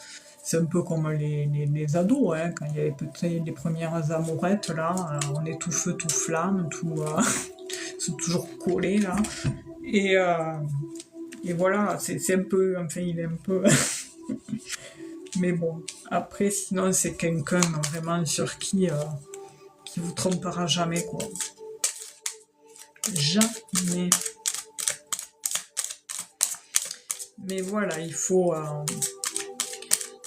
c'est un peu comme les ados, hein, quand il y avait peut-être les premières amourettes, là, on est tout feu, tout flamme, c'est toujours collé, là. Et voilà, c'est un peu, enfin, il est un peu... Mais bon, après, sinon, c'est quelqu'un vraiment sur qui vous trompera jamais, quoi. Jamais. Mais voilà, il faut...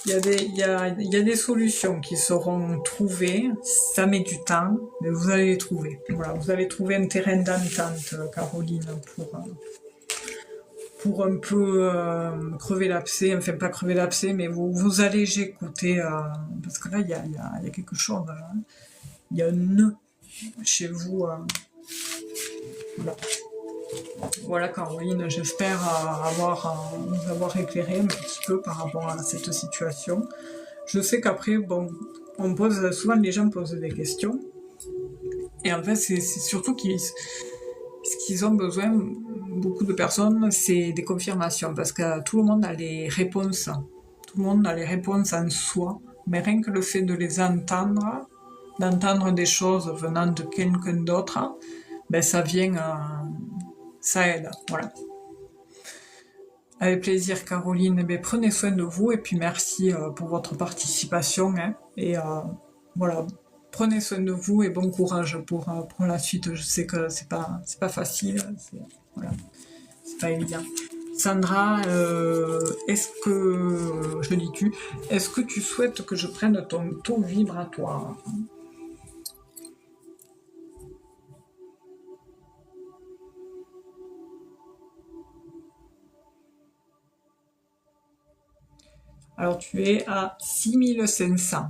Il y a des solutions qui seront trouvées, ça met du temps, mais vous allez les trouver. Voilà, vous allez trouver un terrain d'entente, Caroline, pour un peu crever l'abcès, enfin pas crever l'abcès, mais vous alléger côté... parce que là, il y a quelque chose, hein. Il y a un nœud chez vous. Voilà. Voilà, Caroline, j'espère vous avoir éclairé un petit peu par rapport à cette situation. Je sais qu'après, bon, souvent les gens posent des questions, et en fait, c'est surtout ce qu'ils ont besoin, beaucoup de personnes, c'est des confirmations, parce que tout le monde a les réponses. Tout le monde a les réponses en soi, mais rien que le fait de les entendre, d'entendre des choses venant de quelqu'un d'autre, ben ça vient... ça aide, voilà. Avec plaisir, Caroline. Eh prenez soin de vous et puis merci pour votre participation. Hein. Et voilà, prenez soin de vous et bon courage pour la suite. Je sais que c'est pas facile, voilà, c'est pas évident. Sandra, est-ce que tu souhaites que je prenne ton taux vibratoire ? Alors, tu es à 6500.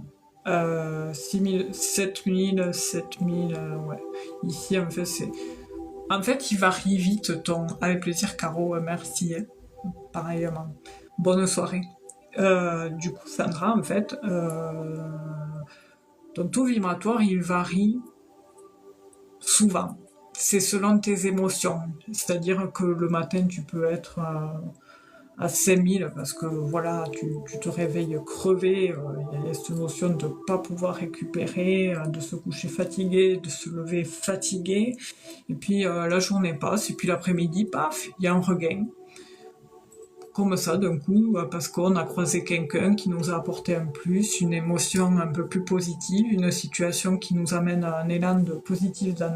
6000, 7000, 7000, ouais. Ici, en fait, c'est... En fait, il varie vite ton... Avec plaisir, Caro, merci, hein. Pareillement. Bonne soirée. Du coup, Sandra, en fait, ton taux vibratoire, il varie souvent. C'est selon tes émotions. C'est-à-dire que le matin, tu peux être à 5000 parce que voilà, tu te réveilles crevé. Il y a cette notion de ne pas pouvoir récupérer, de se coucher fatigué, de se lever fatigué. Et puis la journée passe, et puis l'après-midi, paf, il y a un regain. Comme ça, d'un coup, parce qu'on a croisé quelqu'un qui nous a apporté un plus, une émotion un peu plus positive, une situation qui nous amène à un élan de positif dans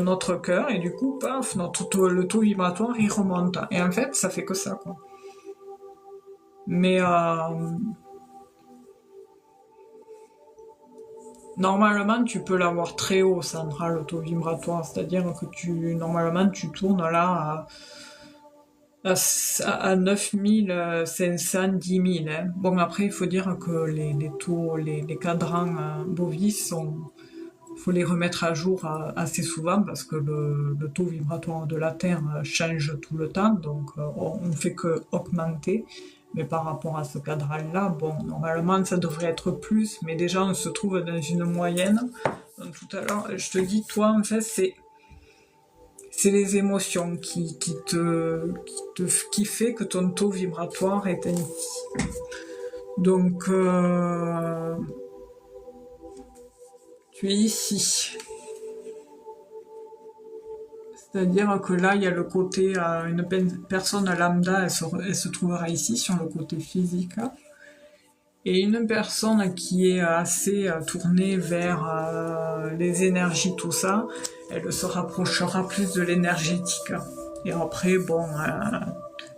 notre cœur, et du coup, paf, le taux vibratoire, il remonte. Et en fait, ça fait que ça, quoi. Mais normalement, tu peux l'avoir très haut, Sandra, le taux vibratoire, c'est-à-dire que normalement, tu tournes là à 9500, 10 000. Hein. Bon, après, il faut dire que les taux, les cadrans bovis faut les remettre à jour assez souvent parce que le taux vibratoire de la Terre change tout le temps, donc on ne fait que augmenter. Mais par rapport à ce cadran-là, bon, normalement ça devrait être plus, mais déjà on se trouve dans une moyenne. Donc, tout à l'heure, je te dis, toi, en fait, c'est les émotions qui fait que ton taux vibratoire est ainsi. Donc, tu es ici. C'est-à-dire que là, il y a le côté, une personne lambda, elle se trouvera ici, sur le côté physique. Et une personne qui est assez tournée vers les énergies, tout ça, elle se rapprochera plus de l'énergétique. Et après, bon,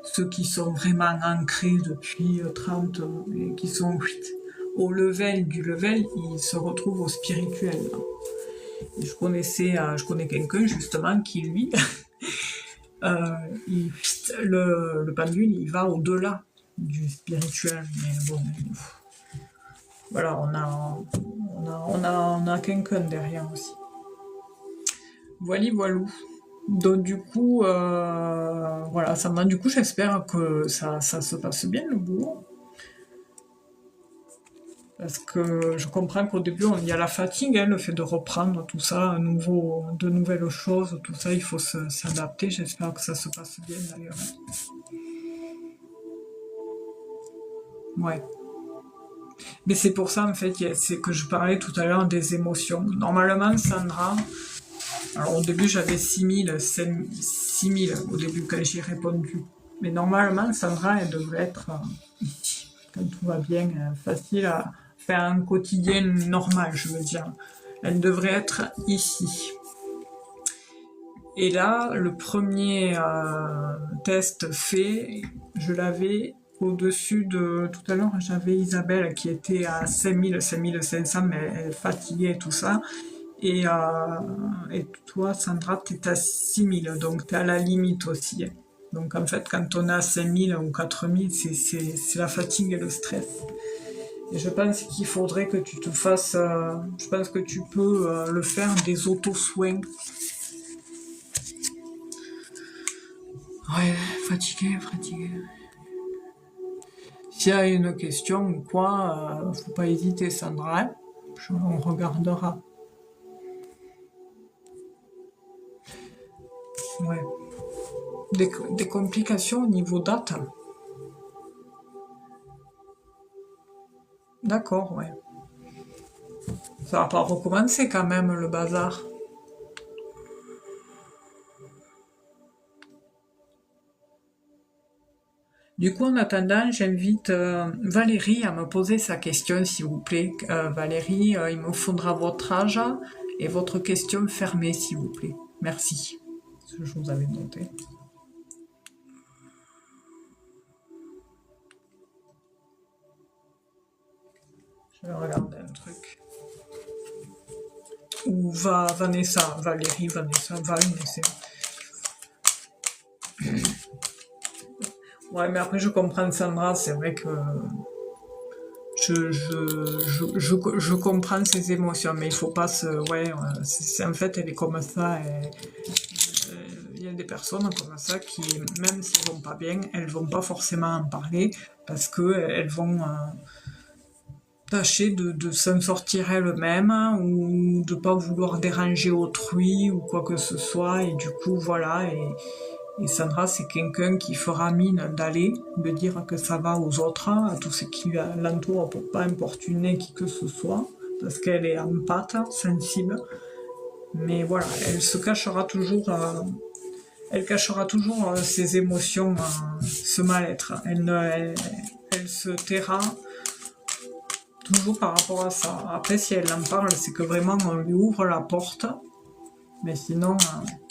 ceux qui sont vraiment ancrés depuis 30 et qui sont au level du level, ils se retrouvent au spirituel. Et je connais quelqu'un justement qui, lui, le pendule, il va au-delà du spirituel. Mais bon, voilà, on a quelqu'un derrière aussi. Voilà, voilou. Donc du coup, voilà, du coup, j'espère que ça se passe bien le boulot. Parce que je comprends qu'au début, il y a la fatigue, hein, le fait de reprendre tout ça, de nouvelles choses, tout ça, il faut s'adapter. J'espère que ça se passe bien d'ailleurs. Ouais. Mais c'est pour ça, en fait, c'est que je parlais tout à l'heure des émotions. Normalement, Sandra, alors au début, j'avais 6000, 6000 au début quand j'ai répondu. Mais normalement, Sandra, elle devrait être ici, quand tout va bien, facile à faire un quotidien normal, je veux dire. Elle devrait être ici. Et là, le premier test fait, je l'avais au-dessus de... Tout à l'heure, j'avais Isabelle qui était à 5000, 5500, mais elle est fatiguée et tout ça. Et toi, Sandra, tu es à 6000, donc tu es à la limite aussi. Donc en fait, quand on est à 5000 ou 4000, c'est la fatigue et le stress. Et je pense qu'il faudrait que tu te fasses... je pense que tu peux le faire des auto-soins. Ouais, fatigué. S'il y a une question ou quoi, faut pas hésiter, Sandra. On regardera. Ouais. Des complications au niveau date. D'accord, ouais. Ça va pas recommencer quand même le bazar. Du coup, en attendant, j'invite Valérie à me poser sa question, s'il vous plaît. Valérie, il me faudra votre âge et votre question fermée, s'il vous plaît. Merci. Ce que je vous avais noté. Je vais regarder un truc. Ou Vanessa, Valérie, Vanessa. Ouais, mais après, je comprends Sandra, c'est vrai que je comprends ses émotions, mais il faut pas se... Ouais, en fait, elle est comme ça. il y a des personnes comme ça qui, même si elles vont pas bien, elles vont pas forcément en parler parce que elles vont tâcher de s'en sortir elles-mêmes ou de pas vouloir déranger autrui ou quoi que ce soit. Et du coup, voilà. Et Sandra, c'est quelqu'un qui fera mine d'aller, de dire que ça va aux autres, à tous ceux qui l'entourent pour pas importuner qui que ce soit, parce qu'elle est empathe, sensible. Mais voilà, elle se cachera toujours, elle cachera toujours ses émotions, ce mal-être. Elle se taira toujours par rapport à ça. Après, si elle en parle, c'est que vraiment on lui ouvre la porte. Mais sinon,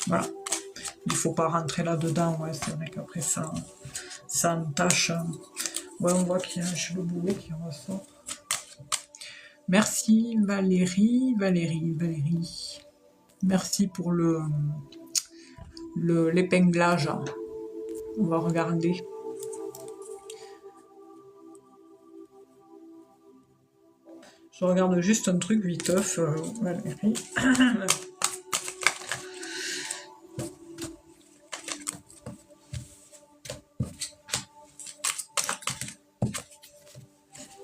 voilà. Il faut pas rentrer là-dedans. Ouais, c'est vrai qu'après ça entache. Ouais, on voit qu'il y a le boulot qui ressort. Merci Valérie. Merci pour l'épinglage. On va regarder. Je regarde juste un truc viteuf, Valérie.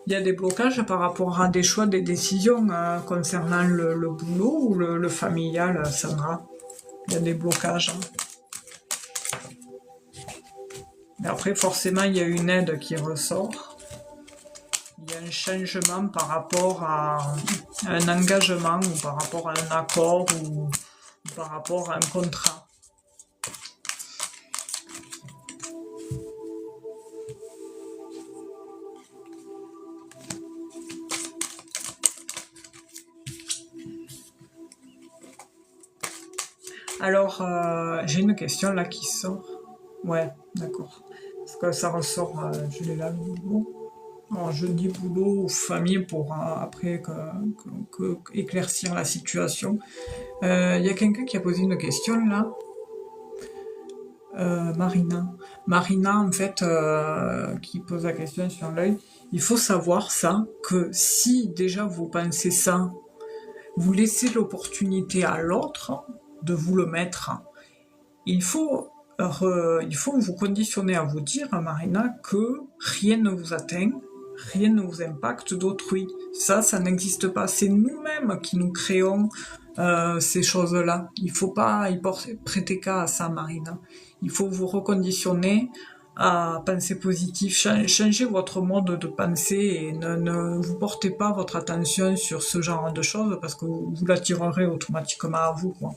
Il y a des blocages par rapport à des choix, des décisions concernant le boulot ou le familial, Sandra. Il y a des blocages. Mais après, forcément, il y a une aide qui ressort. Il y a un changement par rapport à un engagement ou par rapport à un accord ou par rapport à un contrat. Alors, j'ai une question là qui sort. Ouais, d'accord. Parce que ça ressort, je l'ai là, le boulot. Alors, je dis boulot ou famille pour après éclaircir la situation. Il y a quelqu'un qui a posé une question là. Marina. Marina, en fait, qui pose la question sur l'œil. Il faut savoir ça, que si déjà vous pensez ça, vous laissez l'opportunité à l'autre de vous le mettre. Il faut vous conditionner à vous dire, Marina, que rien ne vous atteint, rien ne vous impacte d'autrui. Ça n'existe pas. C'est nous-mêmes qui nous créons ces choses-là. Il ne faut pas y prêter cas à ça, Marina. Il faut vous reconditionner à penser positif. Changez votre mode de pensée et ne vous portez pas votre attention sur ce genre de choses parce que vous l'attirerez automatiquement à vous, quoi.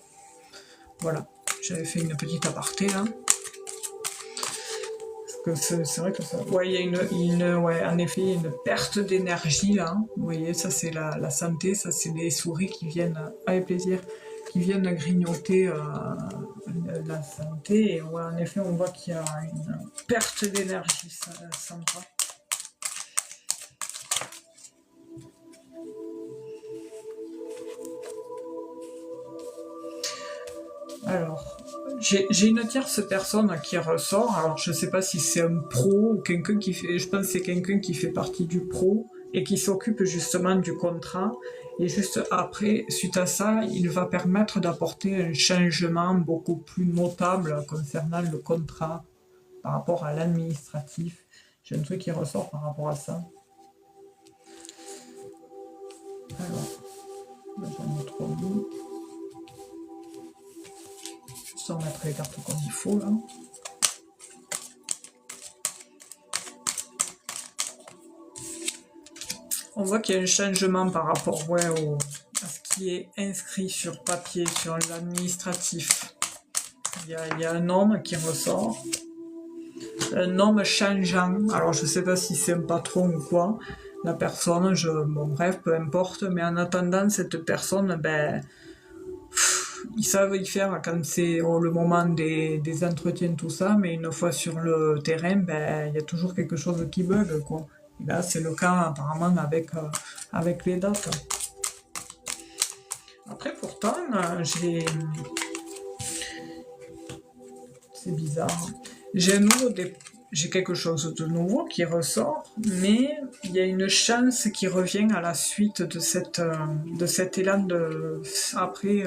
Voilà, j'avais fait une petite aparté là. Parce que c'est vrai que ça. Ouais, il y a ouais, en effet, il y a une perte d'énergie là. Vous voyez, ça c'est la santé, ça c'est les souris qui viennent, avec plaisir, qui viennent grignoter la santé. Et ouais, en effet, on voit qu'il y a une perte d'énergie, Sandra. Alors, j'ai une tierce personne qui ressort. Alors, je ne sais pas si c'est un pro ou quelqu'un qui fait. Je pense que c'est quelqu'un qui fait partie du pro et qui s'occupe justement du contrat. Et juste après, suite à ça, il va permettre d'apporter un changement beaucoup plus notable concernant le contrat par rapport à l'administratif. J'ai un truc qui ressort par rapport à ça. Alors, j'en ai 3 bouts. Sans mettre les cartes comme il faut là. On voit qu'il y a un changement par rapport à ce qui est inscrit sur papier, sur l'administratif. Il y a un homme qui ressort. Un homme changeant. Alors je sais pas si c'est un patron ou quoi. La personne, bon bref, peu importe. Mais en attendant, cette personne, ils savent y faire quand c'est le moment des entretiens, tout ça, mais une fois sur le terrain, il y a toujours quelque chose qui bug, quoi. Et là, c'est le cas apparemment avec les dates. Après, pourtant, c'est bizarre. J'ai j'ai quelque chose de nouveau qui ressort, mais il y a une chance qui revient à la suite de cet élan après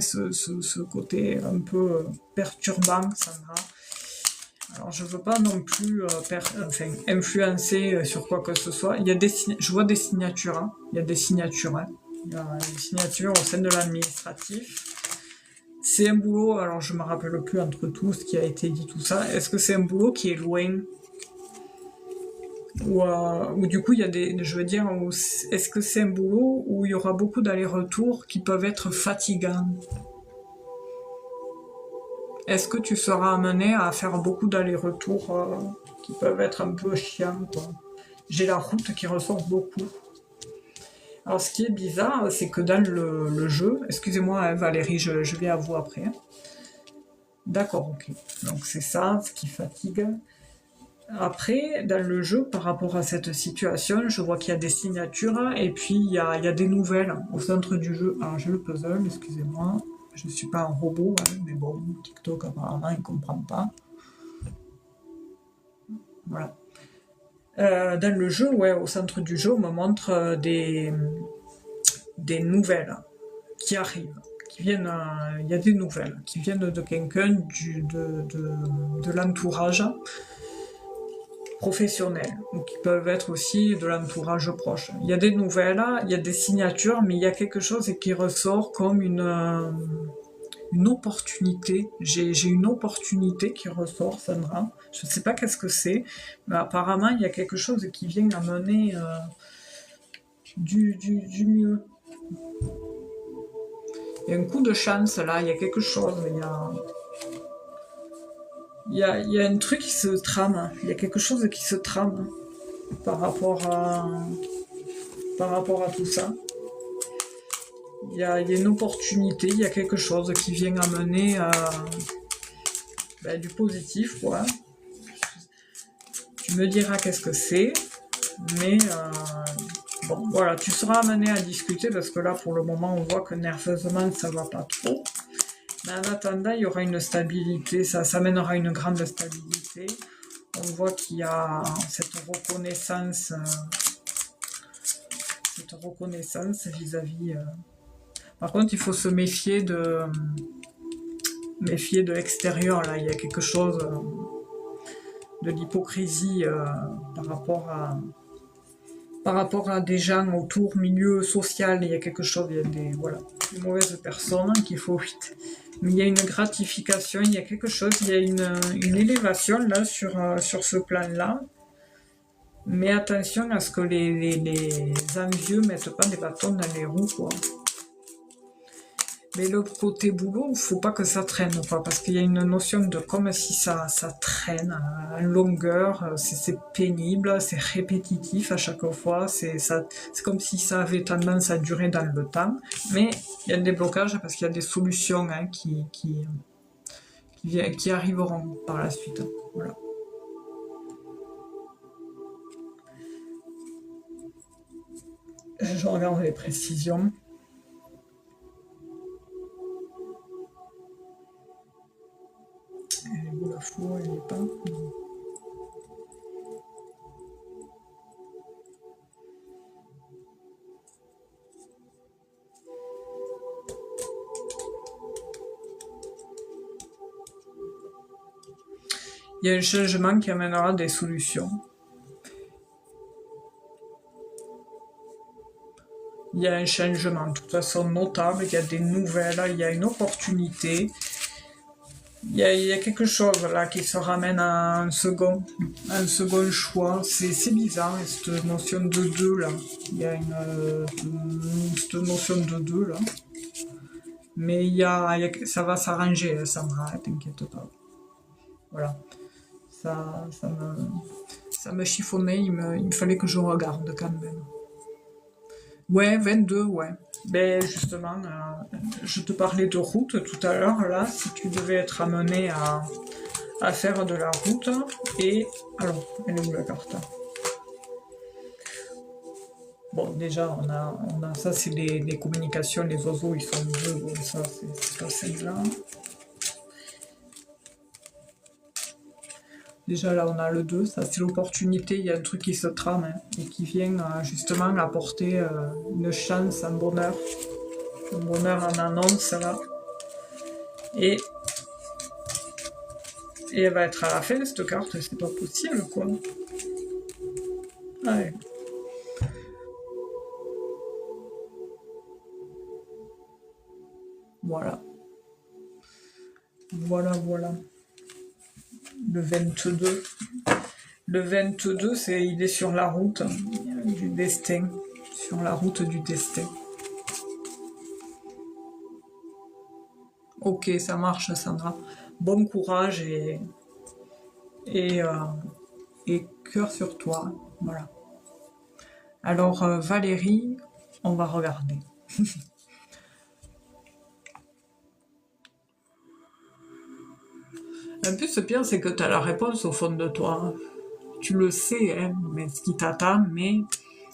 ce côté un peu perturbant, Sandra. Alors je veux pas non plus influencer sur quoi que ce soit. Je vois des signatures, hein. Il y a des signatures, hein. Il y a des signatures au sein de l'administratif. C'est un boulot, alors je me rappelle plus entre tout ce qui a été dit, tout ça. Est-ce que c'est un boulot qui est loin ou du coup il y a je veux dire, est-ce que c'est un boulot où il y aura beaucoup d'allers-retours qui peuvent être fatigants? Est-ce que tu seras amené à faire beaucoup d'allers-retours qui peuvent être un peu chiants, quoi? J'ai la route qui ressort beaucoup. Alors ce qui est bizarre, c'est que dans le jeu, excusez-moi hein, Valérie, je vais à vous après. D'accord, ok. Donc c'est ça, ce qui fatigue. Après, dans le jeu, par rapport à cette situation, je vois qu'il y a des signatures et puis il y a des nouvelles au centre du jeu. Alors j'ai le puzzle, excusez-moi. Je suis pas un robot, hein, mais bon, TikTok apparemment il comprend pas. Voilà. Dans le jeu, ouais, au centre du jeu, on me montre des nouvelles qui arrivent, qui viennent. Il y a des nouvelles qui viennent de quelqu'un de l'entourage professionnel, ou qui peuvent être aussi de l'entourage proche. Il y a des nouvelles, il y a des signatures, mais il y a quelque chose qui ressort comme une opportunité. J'ai une opportunité qui ressort, Sandra. Je ne sais pas qu'est-ce que c'est, mais apparemment il y a quelque chose qui vient amener du mieux. Il y a un coup de chance là, il y a quelque chose, il y a un truc qui se trame, il y a quelque chose qui se trame par rapport à tout ça. Il y a une opportunité, il y a quelque chose qui vient amener du positif, quoi. Tu me diras qu'est-ce que c'est, mais bon, voilà, tu seras amené à discuter parce que là, pour le moment, on voit que nerveusement, ça va pas trop. Mais en attendant, il y aura une stabilité, ça mènera une grande stabilité. On voit qu'il y a cette reconnaissance vis-à-vis. Par contre, il faut se méfier de l'extérieur. Là, il y a quelque chose de l'hypocrisie par rapport à des gens autour, milieu social. Il y a quelque chose, il y a des mauvaises personnes qu'il faut vite. Mais il y a une gratification, il y a quelque chose, il y a une élévation là sur ce plan-là. Mais attention à ce que les envieux mettent pas des bâtons dans les roues, quoi. Mais le côté boulot, il faut pas que ça traîne, quoi, parce qu'il y a une notion de comme si ça traîne en longueur, c'est pénible, c'est répétitif à chaque fois, c'est comme si ça avait tendance à durer dans le temps. Mais il y a des blocages parce qu'il y a des solutions hein, qui arriveront par la suite. Voilà. Je regarde les précisions. Elle est où la flour, elle est pas. Non. Il y a un changement qui amènera des solutions. Il y a un changement, de toute façon notable, il y a des nouvelles, il y a une opportunité. Il y a quelque chose là qui se ramène à un second choix. C'est bizarre, cette notion de deux là. Il y a cette notion de deux là. Mais ça va s'arranger, Sandra, t'inquiète pas. Voilà. Ça me chiffonnait, il me fallait que je regarde quand même. Ouais, 22, ouais. Ben justement, je te parlais de route tout à l'heure, là, si tu devais être amené à faire de la route, et... Alors, elle est où la carte? Bon, déjà, on a ça, c'est les communications, les oiseaux, ils sont bleus, bon, ça, c'est pas celle-là. Déjà là on a le 2, ça c'est l'opportunité, il y a un truc qui se trame hein, et qui vient justement apporter une chance, un bonheur en annonce là. Et elle va être à la fin cette carte, c'est pas possible quoi. Ouais. Voilà. Voilà. Le 22. Le 22, il est sur la route du destin. Sur la route du destin. Ok, ça marche, Sandra. Bon courage et, euh, et cœur sur toi. Voilà. Alors, Valérie, on va regarder. Un peu ce pire, c'est que tu as la réponse au fond de toi. Tu le sais, hein, mais ce qui t'attend, mais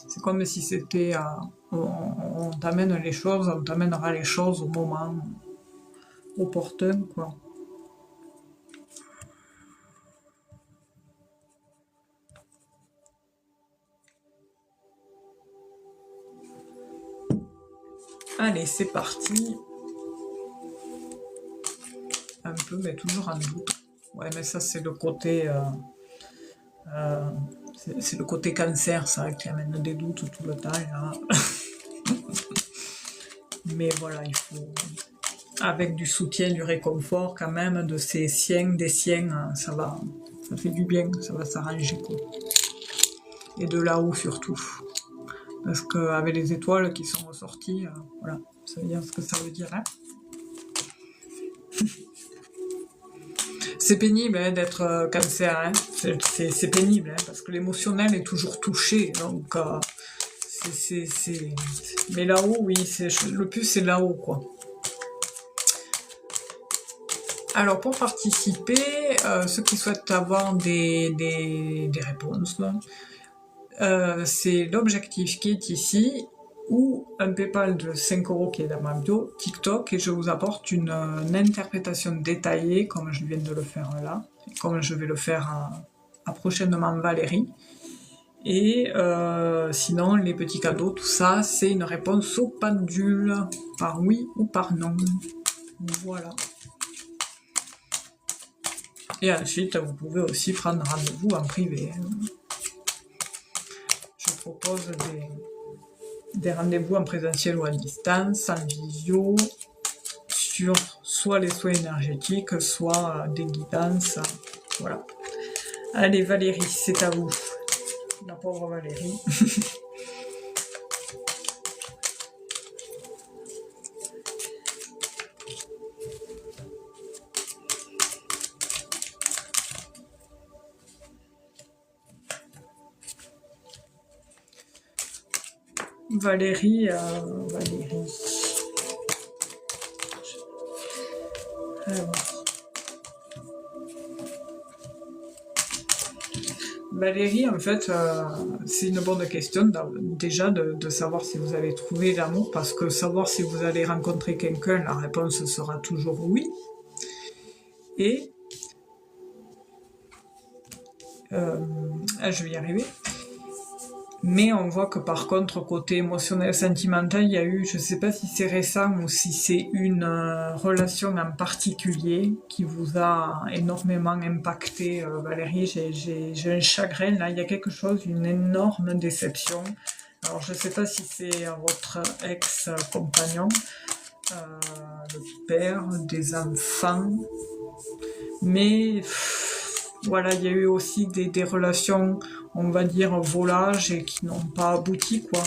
c'est comme si c'était... on t'amène les choses, on t'amènera les choses au moment opportun, quoi. Allez, c'est parti. Un peu, mais toujours en doute. Ouais, mais ça, c'est le côté... c'est le côté cancer, ça, qui amène des doutes tout le temps. Là. Mais voilà, il faut... Avec du soutien, du réconfort quand même, de ses siens, des siens, ça va... Ça fait du bien, ça va s'arranger, quoi. Et de là-haut, surtout. Parce qu'avec les étoiles qui sont ressorties, voilà, ça veut dire ce que ça veut dire, hein. C'est pénible hein, d'être cancer, hein. C'est pénible, hein, parce que l'émotionnel est toujours touché, donc mais là-haut, oui, le plus c'est là-haut, quoi. Alors, pour participer, ceux qui souhaitent avoir des réponses, c'est l'objectif qui est ici, ou un PayPal de 5 € qui est dans ma bio, TikTok, et je vous apporte une interprétation détaillée, comme je viens de le faire là, et comme je vais le faire à prochainement Valérie. Et sinon, les petits cadeaux, tout ça, c'est une réponse au pendule, par oui ou par non. Voilà. Et ensuite, vous pouvez aussi prendre rendez-vous en privé. Je propose des rendez-vous en présentiel ou à distance, en visio, sur soit les soins énergétiques, soit des guidances. Voilà. Allez Valérie, c'est à vous. La pauvre Valérie. Valérie. Alors. Valérie, en fait, c'est une bonne question déjà de savoir si vous avez trouvé l'amour, parce que savoir si vous allez rencontrer quelqu'un, la réponse sera toujours oui. Et je vais y arriver. Mais on voit que par contre, côté émotionnel, sentimental, il y a eu, je sais pas si c'est récent ou si c'est une relation en particulier qui vous a énormément impacté, Valérie. J'ai un chagrin, là, il y a quelque chose, une énorme déception. Alors je sais pas si c'est votre ex-compagnon, le père des enfants, mais voilà, il y a eu aussi des relations, on va dire, volages et qui n'ont pas abouti, quoi,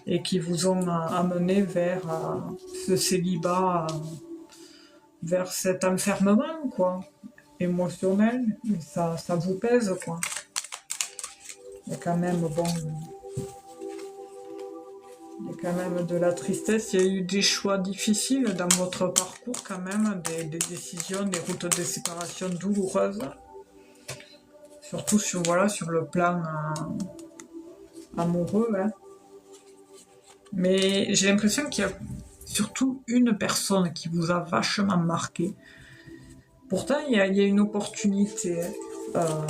et qui vous ont amené vers ce célibat, vers cet enfermement, quoi, émotionnel, et ça vous pèse, quoi. Il y a quand même, bon, il y a quand même de la tristesse, il y a eu des choix difficiles dans votre parcours, quand même, des décisions, des routes de séparation douloureuses. Surtout sur le plan amoureux. Hein. Mais j'ai l'impression qu'il y a surtout une personne qui vous a vachement marqué. Pourtant, il y a une opportunité. Hein. Alors,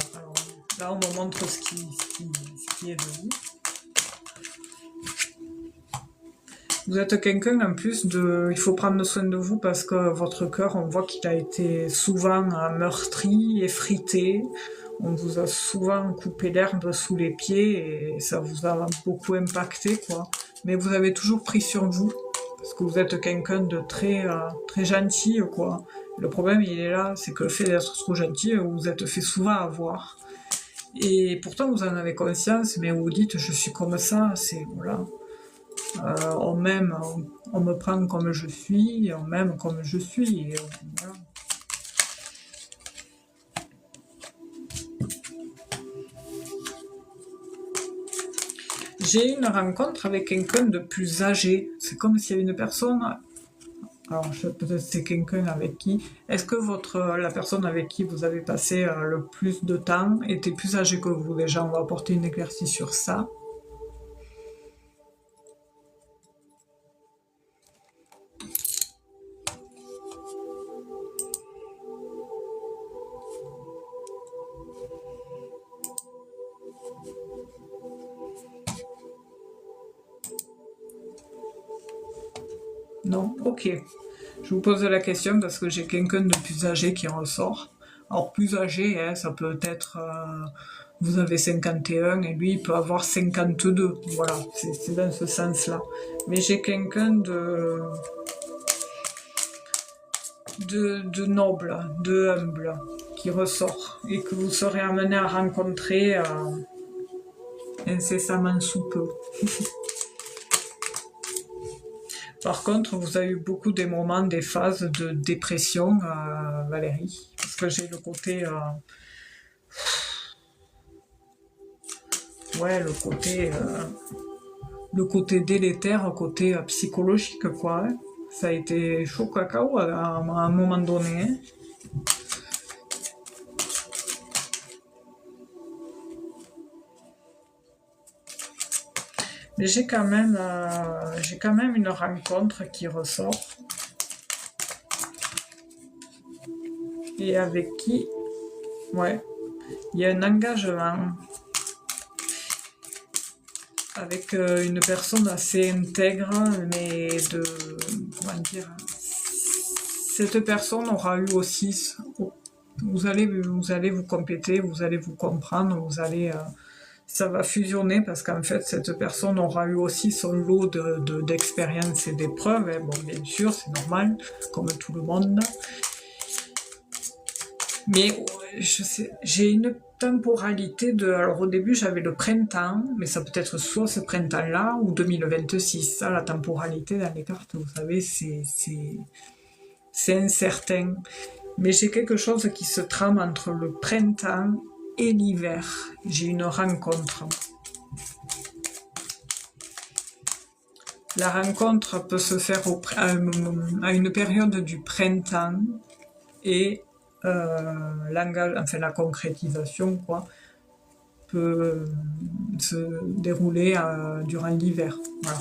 là, on me montre ce qui est de vous. Vous êtes quelqu'un en plus de... Il faut prendre soin de vous parce que votre cœur, on voit qu'il a été souvent meurtri, effrité. On vous a souvent coupé l'herbe sous les pieds et ça vous a beaucoup impacté, quoi. Mais vous avez toujours pris sur vous parce que vous êtes quelqu'un de très gentil, quoi. Le problème, il est là, c'est que le fait d'être trop gentil, vous vous êtes fait souvent avoir. Et pourtant, vous en avez conscience, mais vous dites, je suis comme ça, c'est... Voilà. On m'aime, on me prend comme je suis, on m'aime comme je suis. Et voilà. J'ai une rencontre avec quelqu'un de plus âgé. C'est comme s'il y avait une personne. Alors, peut-être c'est quelqu'un avec qui. Est-ce que la personne avec qui vous avez passé le plus de temps était plus âgée que vous? Déjà, on va apporter une éclaircie sur ça. Non? Ok. Je vous pose la question parce que j'ai quelqu'un de plus âgé qui ressort. Alors, plus âgé, hein, ça peut être... vous avez 51 et lui, il peut avoir 52. Voilà, c'est dans ce sens-là. Mais j'ai quelqu'un de noble, de humble, qui ressort et que vous serez amené à rencontrer incessamment sous peu. Par contre, vous avez eu beaucoup des moments, des phases de dépression, Valérie, parce que j'ai le côté... ouais, le côté délétère, le côté psychologique, quoi. Hein. Ça a été chaud cacao à un moment donné. Hein. Mais j'ai quand même une rencontre qui ressort. Et avec qui, ouais, il y a un engagement avec une personne assez intègre, mais comment dire, cette personne aura eu aussi, vous allez vous compléter, vous allez vous comprendre, ça va fusionner parce qu'en fait cette personne aura eu aussi son lot d'expériences et d'épreuves, hein. Bon, bien sûr, c'est normal, comme tout le monde. Mais je sais, j'ai une temporalité de... Alors au début j'avais le printemps, mais ça peut être soit ce printemps-là ou 2026. Ça, la temporalité dans les cartes, vous savez, c'est incertain. Mais j'ai quelque chose qui se trame entre le printemps et l'hiver. J'ai une rencontre. La rencontre peut se faire à une période du printemps et la concrétisation, quoi, peut se dérouler durant l'hiver. Voilà.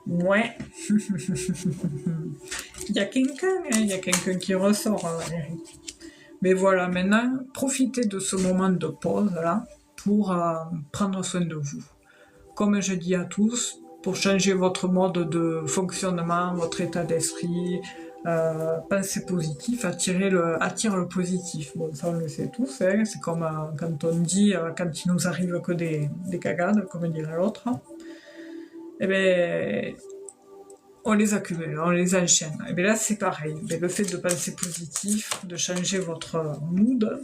Ouais. Il y a quelqu'un qui ressort, Valérie. Mais voilà, maintenant, profitez de ce moment de pause là pour prendre soin de vous. Comme je dis à tous, pour changer votre mode de fonctionnement, votre état d'esprit, pensez positif, attire le positif. Bon, ça on le sait tous, hein. C'est comme quand on dit, quand il nous arrive que des cagades, comme dirait l'autre, eh bien, on les accumule, on les enchaîne. Et bien là, c'est pareil. Mais le fait de penser positif, de changer votre mood,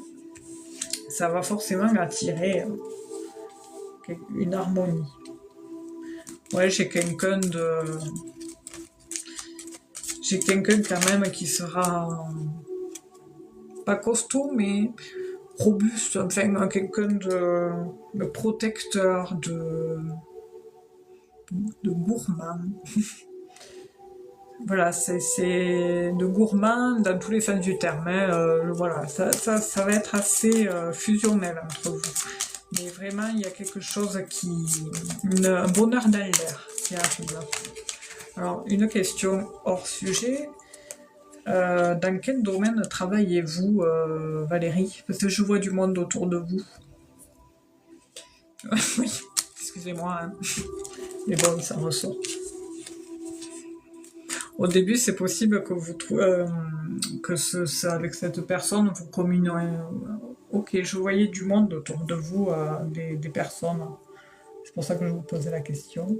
ça va forcément attirer une harmonie. Ouais, j'ai quelqu'un quand même qui sera pas costaud, mais robuste. Enfin, quelqu'un de protecteur, de gourmand. Voilà, c'est de gourmand dans tous les sens du terme. Hein. Voilà, ça va être assez fusionnel entre vous. Mais vraiment, il y a quelque chose un bonheur dans l'air qui arrive. Alors, une question hors sujet. Dans quel domaine travaillez-vous, Valérie? Parce que je vois du monde autour de vous. Oui, excusez-moi, hein. Mais bon, ça ressort. Au début, c'est possible que vous avec cette personne, vous communiez. Ok, je voyais du monde autour de vous, des personnes. C'est pour ça que je vous posais la question.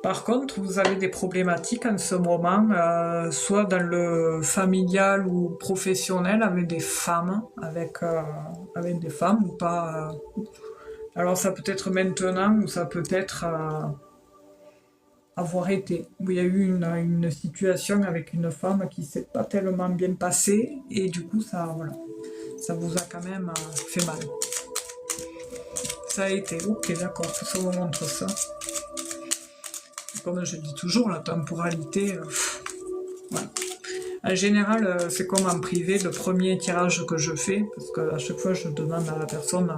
Par contre, vous avez des problématiques en ce moment, soit dans le familial ou professionnel, avec des femmes ou pas. Alors ça peut être maintenant ou ça peut être avoir été. Où il y a eu une situation avec une femme qui s'est pas tellement bien passée et du coup ça, voilà, ça vous a quand même fait mal. Ça a été, ok, d'accord, tout ça vous montre ça. Comme je dis toujours, la temporalité, voilà. En général, c'est comme en privé, le premier tirage que je fais, parce qu'à chaque fois je demande à la personne,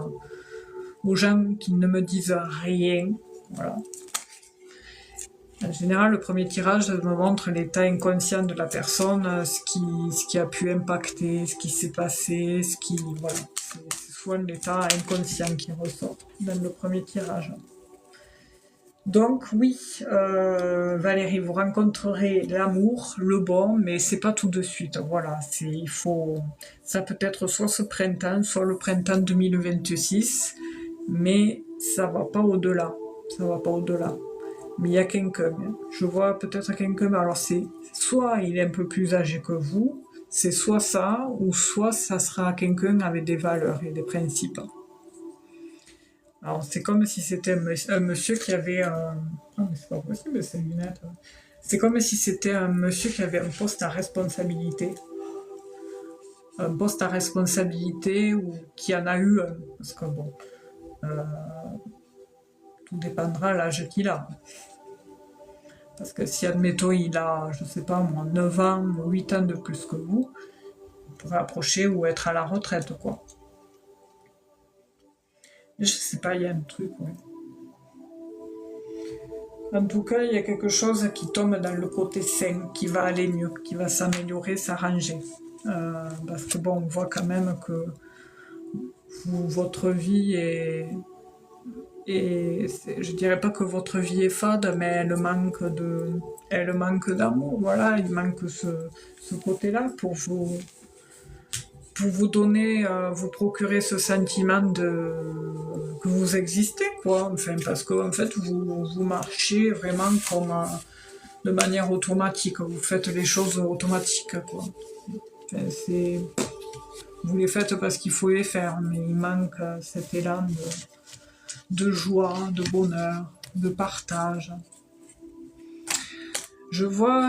aux gens qui ne me disent rien, voilà. En général, le premier tirage me montre l'état inconscient de la personne, ce qui a pu impacter, ce qui s'est passé, voilà. C'est souvent l'état inconscient qui ressort dans le premier tirage. Donc oui, Valérie, vous rencontrerez l'amour, le bon, mais c'est pas tout de suite. Voilà, ça peut être soit ce printemps, soit le printemps 2026, mais ça va pas au-delà. Ça va pas au-delà. Mais il y a quelqu'un. Je vois peut-être quelqu'un, mais alors c'est soit il est un peu plus âgé que vous, c'est soit ça, ou soit ça sera quelqu'un avec des valeurs et des principes. Alors, c'est comme si c'était un monsieur qui avait un... Ah, mais c'est pas possible, ces lunettes. C'est comme si c'était un monsieur qui avait un poste à responsabilité. Un poste à responsabilité ou qui en a eu un. Parce que bon, euh, tout dépendra de l'âge qu'il a. Parce que si, admettons, il a, je sais pas moi, 9 ans ou 8 ans de plus que vous, vous pourrez approcher ou être à la retraite, quoi. Je sais pas, il y a un truc, ouais. En tout cas, il y a quelque chose qui tombe dans le côté sain, qui va aller mieux, qui va s'améliorer, s'arranger. Parce que bon, on voit quand même que votre vie je dirais pas que votre vie est fade, mais elle manque d'amour. Voilà, il manque ce côté-là pour vous donner, vous procurer ce sentiment que vous existez, quoi. Enfin, parce que en fait, vous marchez vraiment comme de manière automatique. Vous faites les choses automatiques, quoi. Enfin, vous les faites parce qu'il faut les faire, mais il manque cet élan de joie, de bonheur, de partage. Je vois,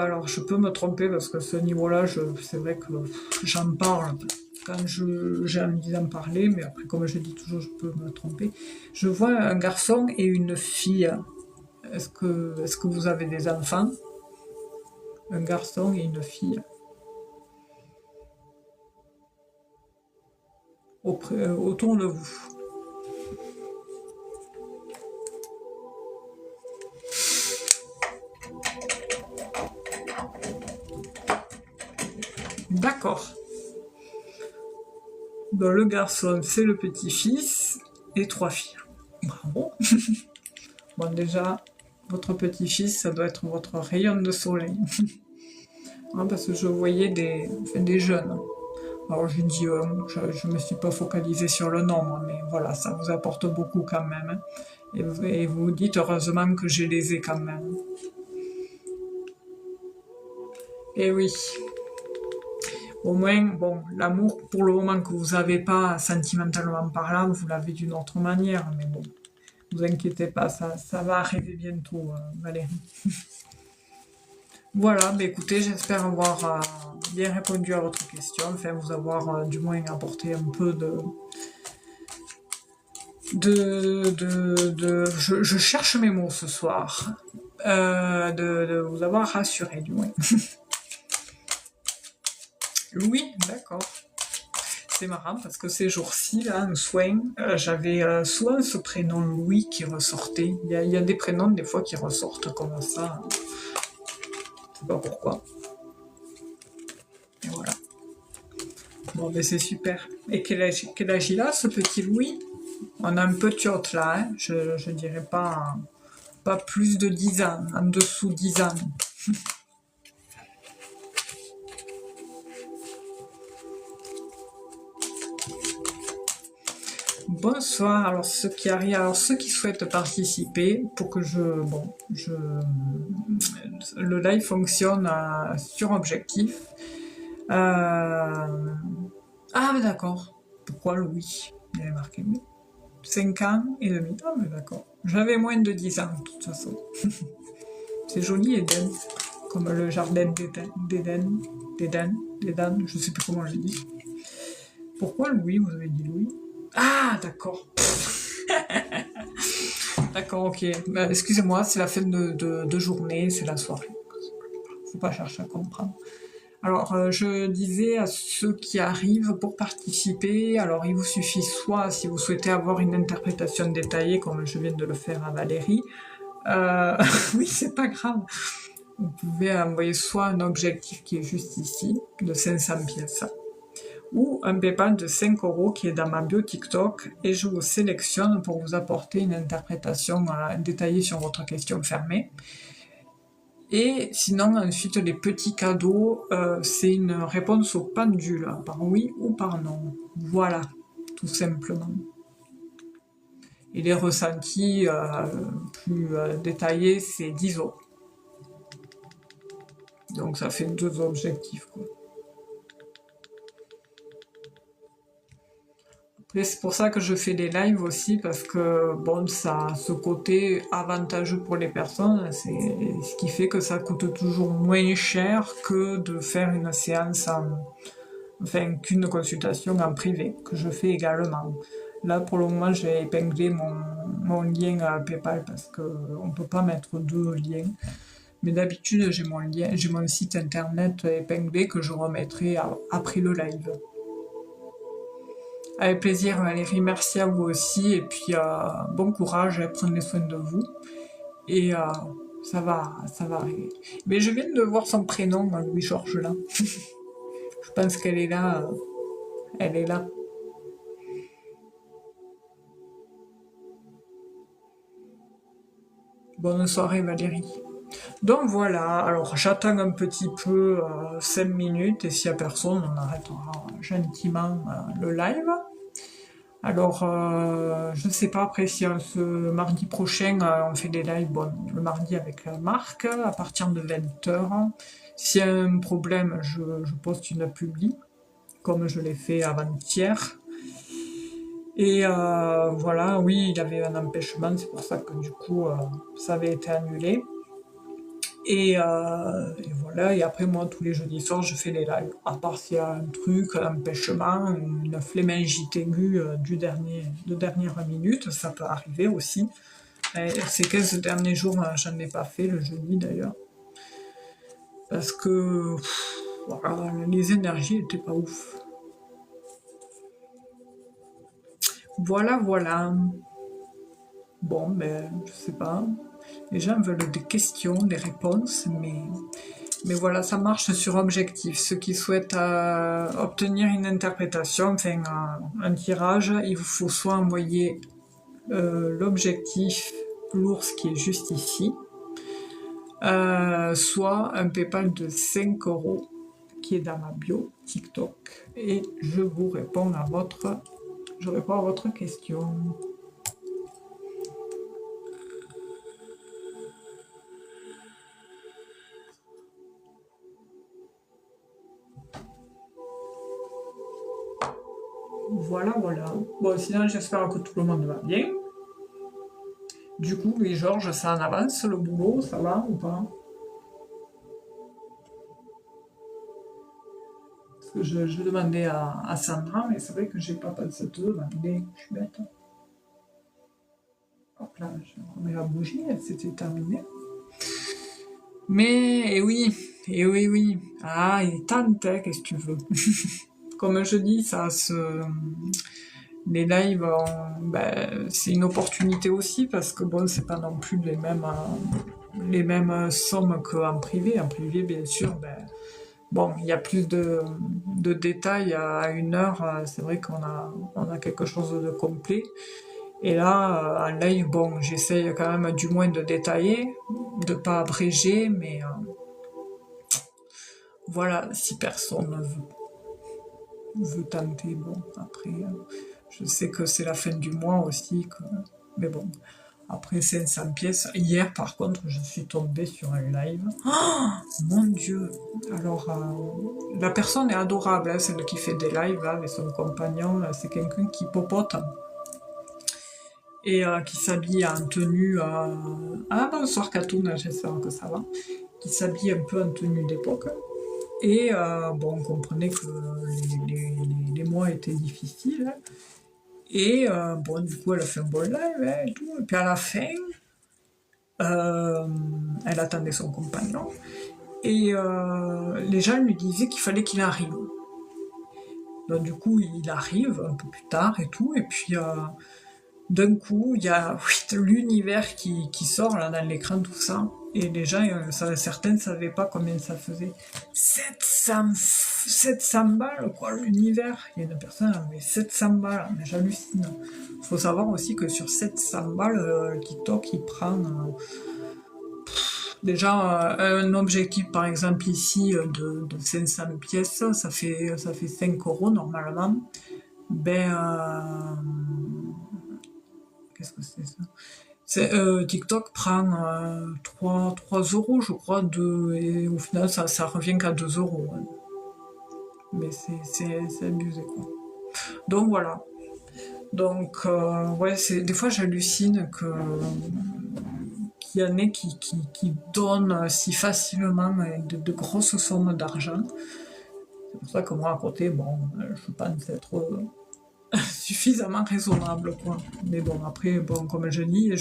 alors je peux me tromper parce que ce niveau-là, c'est vrai que j'en parle quand j'ai envie d'en parler, mais après, comme je dis toujours, je peux me tromper. Je vois un garçon et une fille. Est-ce que vous avez des enfants? Un garçon et une fille. Autour de vous. D'accord. Bon, le garçon, c'est le petit-fils et 3 filles. Bravo. Bon, déjà, votre petit-fils, ça doit être votre rayon de soleil. Hein, parce que je voyais des jeunes. Alors je dis, je me suis pas focalisée sur le nombre, mais voilà, ça vous apporte beaucoup quand même. Hein. Et vous dites heureusement que je les ai quand même. Et oui, au moins, bon, l'amour pour le moment que vous n'avez pas sentimentalement parlant, vous l'avez d'une autre manière, mais bon, vous inquiétez pas, ça va arriver bientôt, Valérie. Voilà, bah écoutez, j'espère avoir bien répondu à votre question, enfin vous avoir du moins apporté un peu je cherche mes mots ce soir, de vous avoir rassuré du moins. Oui, d'accord. C'est marrant parce que ces jours-ci, là, en soin, j'avais souvent ce prénom Louis qui ressortait. Il y a des prénoms des fois qui ressortent comme ça. Je sais pas pourquoi. Et voilà. Bon, ben c'est super. Et quel âge il a, ce petit Louis? On a un peu tiote là, hein. Je dirais pas plus de 10 ans, en dessous de 10 ans. Bonsoir, alors ceux qui arrivent, alors ceux qui souhaitent participer pour que le live fonctionne sur objectif. Ah mais d'accord, pourquoi Louis? Il avait marqué Louis. 5 ans et demi, ah mais d'accord. J'avais moins de 10 ans de toute façon. C'est joli Eden, comme le jardin d'Eden, je sais plus comment on le dit. Pourquoi Louis, vous avez dit Louis? Ah d'accord. D'accord, ok. Bah, excusez-moi, c'est la fin de journée, c'est la soirée. Faut pas chercher à comprendre. Alors, je disais à ceux qui arrivent pour participer, alors il vous suffit soit, si vous souhaitez avoir une interprétation détaillée, comme je viens de le faire à Valérie, oui, c'est pas grave. Vous pouvez envoyer soit un objectif qui est juste ici, de 500 pièces, ou un PayPal de 5 € qui est dans ma bio TikTok, et je vous sélectionne pour vous apporter une interprétation détaillée sur votre question fermée. Et sinon, ensuite, les petits cadeaux, c'est une réponse au pendule, par oui ou par non. Voilà, tout simplement. Et les ressentis plus détaillés, c'est 10 €. Donc ça fait 2 objectifs, quoi. C'est pour ça que je fais des lives aussi, parce que bon, ça a ce côté avantageux pour les personnes, c'est ce qui fait que ça coûte toujours moins cher que de faire une séance enfin qu'une consultation en privé, que je fais également. Là pour le moment j'ai épinglé mon lien à PayPal parce qu'on ne peut pas mettre deux liens. Mais d'habitude j'ai mon site internet épinglé que je remettrai après le live. Avec plaisir Valérie, merci à vous aussi, et puis bon courage, prenez soin de vous, et ça va arriver. Mais je viens de voir son prénom, Louis-Georges, là. Je pense qu'elle est là, elle est là. Bonne soirée Valérie. Donc voilà, alors j'attends un petit peu 5 minutes, et s'il n'y a personne, on arrêtera gentiment le live. Alors, je ne sais pas, après si ce mardi prochain, on fait des lives, bon, le mardi avec Marc, à partir de 20h. S'il y a un problème, je poste une publi, comme je l'ai fait avant-hier. Et voilà, oui, il avait un empêchement, c'est pour ça que du coup, ça avait été annulé. Et voilà, et après moi, tous les jeudis soirs, je fais les lives. À part s'il y a un truc, un empêchement, une flémingite aiguë de dernière minute, ça peut arriver aussi. Et ces 15 derniers jours, j'en ai pas fait, le jeudi d'ailleurs. Parce que voilà, les énergies étaient pas ouf. Voilà, voilà. Bon, ben, je sais pas. Les gens veulent des questions, des réponses, mais voilà, ça marche sur objectif. Ceux qui souhaitent obtenir une interprétation, enfin un tirage, il vous faut soit envoyer l'objectif, l'ours qui est juste ici, soit un PayPal de 5 € qui est dans ma bio TikTok, et je réponds à votre question. Voilà, voilà. Bon, sinon, j'espère que tout le monde va bien. Du coup, oui, Georges, ça en avance, le boulot, ça va ou pas? Parce que je demandais à Sandra, mais c'est vrai que j'ai pas pensé te demander. Je suis bête. Hop là, je remets la bougie, elle s'était terminée. Mais, et oui, oui. Ah, il est temps, hein, qu'est-ce que tu veux? comme je dis, les lives, ben, c'est une opportunité aussi parce que bon, c'est pas non plus les mêmes sommes qu'en privé. En privé, bien sûr, ben, bon, il y a plus de détails à 1 heure. C'est vrai on a quelque chose de complet. Et là, en live, bon, j'essaye quand même du moins de détailler, de pas abréger, mais voilà, si personne veut tenter, bon, après, je sais que c'est la fin du mois aussi, mais bon, après 500 pièces. Hier, par contre, je suis tombée sur un live. Oh, mon Dieu! Alors, la personne est adorable, hein, celle qui fait des lives là, avec son compagnon, là, c'est quelqu'un qui popote et qui s'habille en tenue. Ah, bonsoir Katoun, j'espère que ça va. Qui s'habille un peu en tenue d'époque. Et bon, on comprenait que les mois étaient difficiles. Et bon, du coup, elle a fait un bon live hein, et tout. Et puis à la fin, elle attendait son compagnon. Et les gens lui disaient qu'il fallait qu'il arrive. Donc du coup, il arrive un peu plus tard et tout. Et puis d'un coup, il y a l'univers qui sort là dans l'écran, tout ça. Et les gens, certains ne savaient pas combien ça faisait. 700 balles, quoi, l'univers. Il y a une personne qui avait 700 balles, mais j'hallucine. Il faut savoir aussi que sur 700 balles, TikTok, il prend déjà un objectif, par exemple, ici, de 500 pièces, ça fait 5 € normalement. Ben, qu'est-ce que c'est ça? TikTok prend 3 euros, je crois, et au final, ça revient qu'à 2 euros. Hein. Mais c'est abusé, quoi. Donc voilà. Donc, ouais, des fois, j'hallucine qu'il y en ait qui donnent si facilement de grosses sommes d'argent. C'est pour ça que moi, à côté, bon, je pense être suffisamment raisonnable, quoi. Mais bon, après, bon, comme je dis,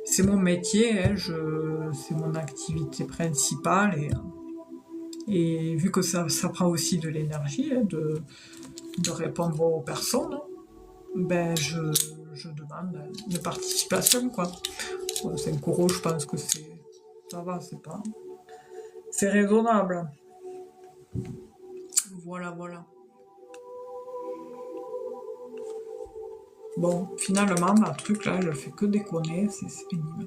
c'est mon métier, hein, c'est mon activité principale et vu que ça prend aussi de l'énergie hein, de répondre aux personnes, ben je demande une participation, quoi. Bon, 5 €, je pense que ça va, c'est raisonnable. Voilà, voilà. Bon, finalement, ma truc là, je fais que déconner, c'est pénible.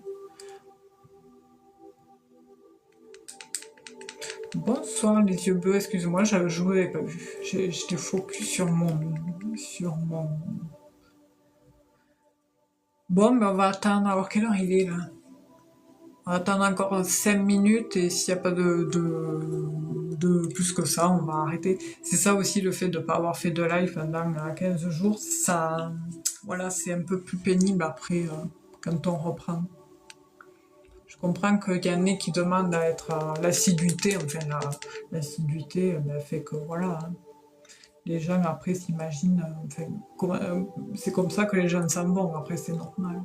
Bonsoir les yeux bleus, excuse-moi, j'avais joué, pas vu. J'étais focus sur mon. Bon, ben on va attendre. Alors quelle heure il est là? On va attendre encore 5 minutes et s'il n'y a pas de plus que ça, on va arrêter. C'est ça aussi le fait de ne pas avoir fait de live pendant 15 jours. Ça, voilà, c'est un peu plus pénible après quand on reprend. Je comprends qu'il y en ait qui demandent à être l'assiduité, enfin l'assiduité fait que voilà, hein, les gens après s'imaginent, enfin, c'est comme ça que les gens s'en vont, après c'est normal.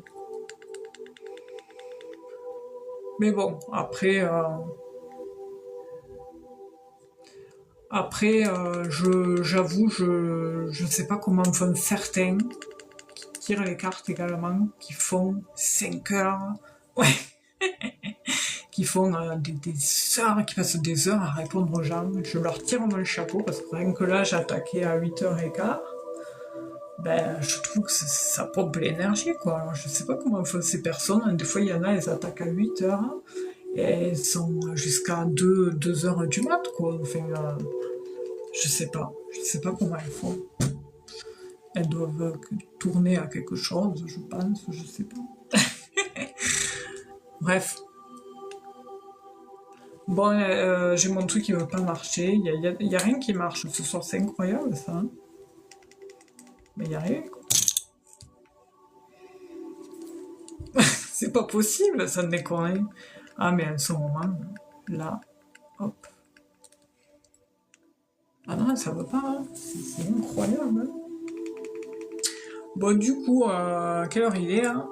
Mais bon, après j'avoue, je sais pas comment font certains qui tirent les cartes également, qui font 5 heures. Ouais. Qui font des heures, qui passent des heures à répondre aux gens. Je leur tire mon chapeau parce que rien que là, j'ai attaqué à 8h15. Ben, je trouve que ça pompe l'énergie, quoi. Alors, je sais pas comment font ces personnes. Des fois, il y en a, elles attaquent à 8h et elles sont jusqu'à 2h du mat, quoi. Enfin, je sais pas. Je sais pas comment elles font. Elles doivent tourner à quelque chose, je pense, je sais pas. Bref. Bon, j'ai mon truc qui veut pas marcher. Il y a rien qui marche ce soir. C'est incroyable, ça. Hein. Mais il y a rien, quoi. C'est pas possible, ça ne déconne. Ah, mais à ce moment, là, hop. Ah non, ça va pas. Hein. C'est incroyable. Hein. Bon, du coup, quelle heure il est, là?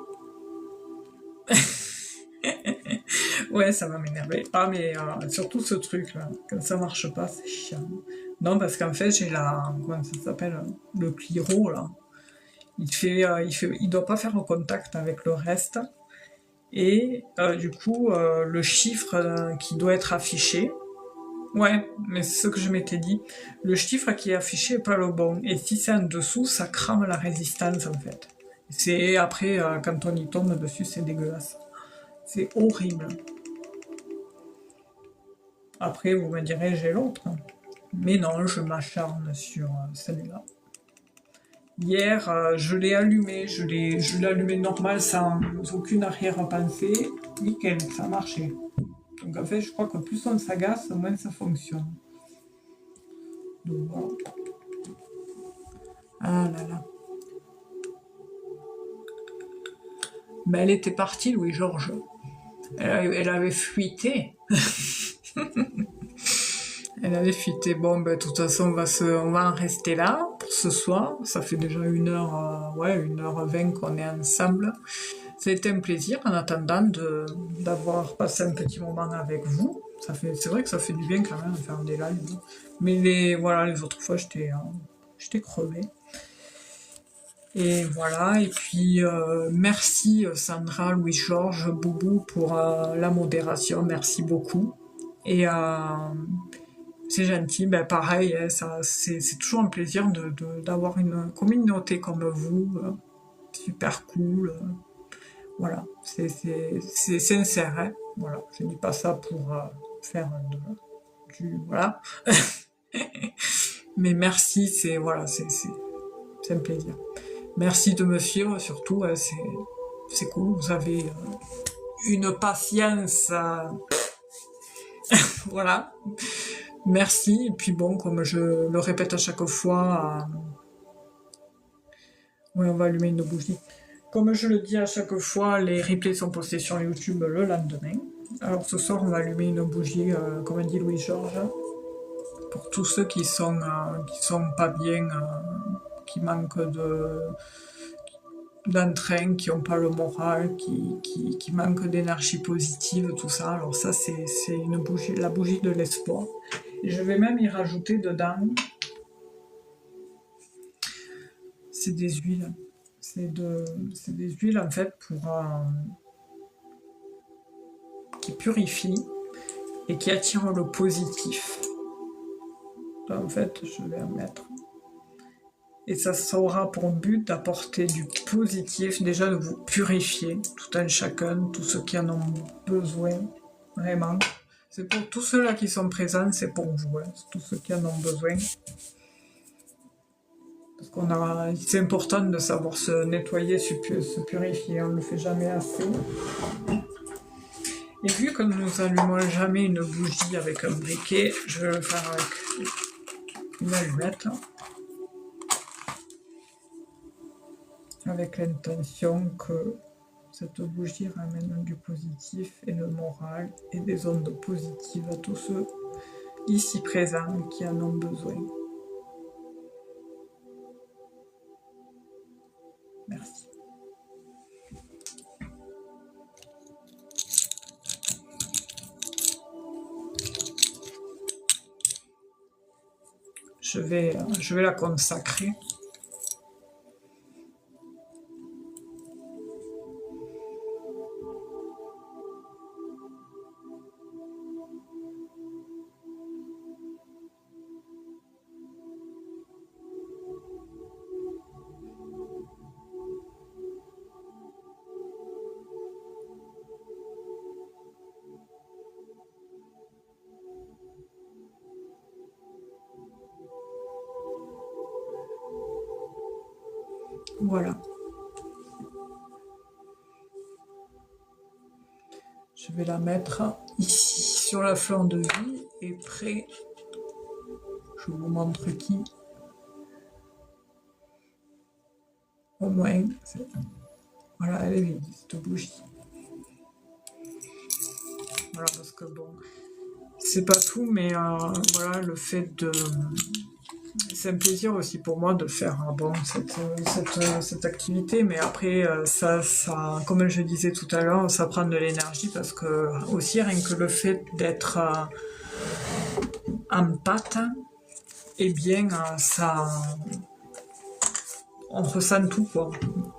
Ouais, ça va m'énerver. Ah, mais surtout ce truc-là, quand ça marche pas, c'est chiant. Non, parce qu'en fait, j'ai comment ça s'appelle? Le Cliro, là. Il doit pas faire contact avec le reste. Et du coup, le chiffre qui doit être affiché, ouais, mais c'est ce que je m'étais dit, le chiffre qui est affiché n'est pas le bon. Et si c'est en dessous, ça crame la résistance en fait. C'est après, quand on y tombe dessus, c'est dégueulasse. C'est horrible. Après, vous me direz, j'ai l'autre. Mais non, je m'acharne sur celle-là. Hier, je l'ai allumé, je l'ai allumé normal sans aucune arrière-pensée. Nickel, ça a marché. Donc en fait, je crois que plus on s'agace, moins ça fonctionne. Donc voilà. Ah là là. Mais elle était partie, Louis-Georges. Elle avait fuité. Elle avait fuité. Bon, ben, de toute façon, on va en rester là pour ce soir. Ça fait déjà 1h, ouais, 1h20 qu'on est ensemble. C'était un plaisir en attendant d'avoir passé un petit moment avec vous. C'est vrai que ça fait du bien quand même de faire des lives. Mais voilà, les autres fois, j'étais crevée. Et voilà, et puis merci Sandra, Louis-Georges, Boubou pour la modération, merci beaucoup. Et c'est gentil, ben pareil, hein, c'est toujours un plaisir d'avoir une communauté comme vous, super cool. Voilà, c'est sincère, hein, voilà, je dis pas ça pour faire voilà. Mais merci, voilà, c'est un plaisir. Merci de me suivre, surtout, c'est cool, vous avez une patience, voilà. Merci, et puis bon, comme je le répète à chaque fois, ouais, on va allumer une bougie. Comme je le dis à chaque fois, les replays sont postés sur YouTube le lendemain. Alors ce soir, on va allumer une bougie, comme a dit Louis-Georges, pour tous ceux qui sont pas bien, qui manquent d'entrain, qui n'ont pas le moral, qui manquent d'énergie positive, tout ça. Alors ça, c'est une bougie, la bougie de l'espoir. Et je vais même y rajouter dedans, c'est des huiles. C'est des huiles en fait qui purifient et qui attirent le positif. Là, en fait, je vais en mettre. Et ça aura pour but d'apporter du positif, déjà de vous purifier, tout un chacun, tous ceux qui en ont besoin, vraiment. C'est pour tous ceux-là qui sont présents, c'est pour vous, hein, tous ceux qui en ont besoin. Parce c'est important de savoir se nettoyer, se purifier, on ne le fait jamais assez. Et vu que nous allumons jamais une bougie avec un briquet, je vais le faire avec une allumette. Avec l'intention que cette bougie ramène du positif et le moral et des ondes positives à tous ceux ici présents qui en ont besoin. Merci. Je vais la consacrer. Voilà. Je vais la mettre ici, sur la fleur de vie, et près, je vous montre qui. Au moins, voilà, elle est vide, cette bougie. Voilà, parce que bon, c'est pas tout, mais voilà, le fait de... C'est un plaisir aussi pour moi de faire bon, cette activité, mais après, ça, comme je disais tout à l'heure, ça prend de l'énergie parce que aussi rien que le fait d'être en pâte, eh bien, on ressent tout, quoi.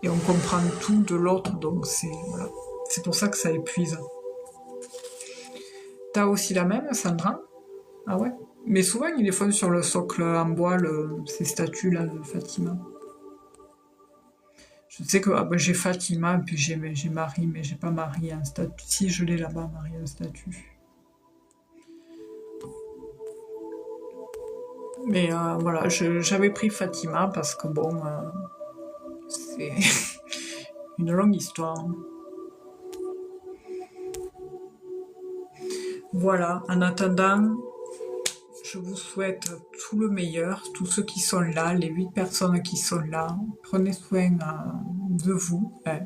Et on comprend tout de l'autre, donc voilà. C'est pour ça que ça épuise. T'as aussi la même, Sandra? Ah ouais? Mais souvent, ils les font sur le socle en bois, ces statues-là de Fatima. Je sais que j'ai Fatima, puis j'ai Marie, mais j'ai pas Marie en statue. Si, je l'ai là-bas, Marie en statue. Mais voilà, j'avais pris Fatima parce que bon, c'est une longue histoire. Voilà, en attendant, je vous souhaite tout le meilleur, tous ceux qui sont là, les 8 personnes qui sont là. Prenez soin de vous. Hein.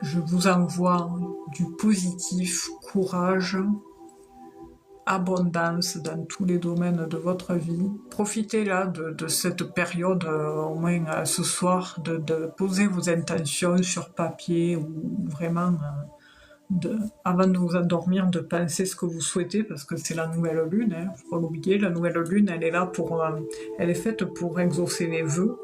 Je vous envoie du positif, courage, abondance dans tous les domaines de votre vie. Profitez là de cette période, au moins ce soir, de poser vos intentions sur papier ou vraiment avant de vous endormir, de penser ce que vous souhaitez, parce que c'est la nouvelle lune, hein, faut pas l'oublier, la nouvelle lune, elle est là elle est faite pour exaucer les vœux,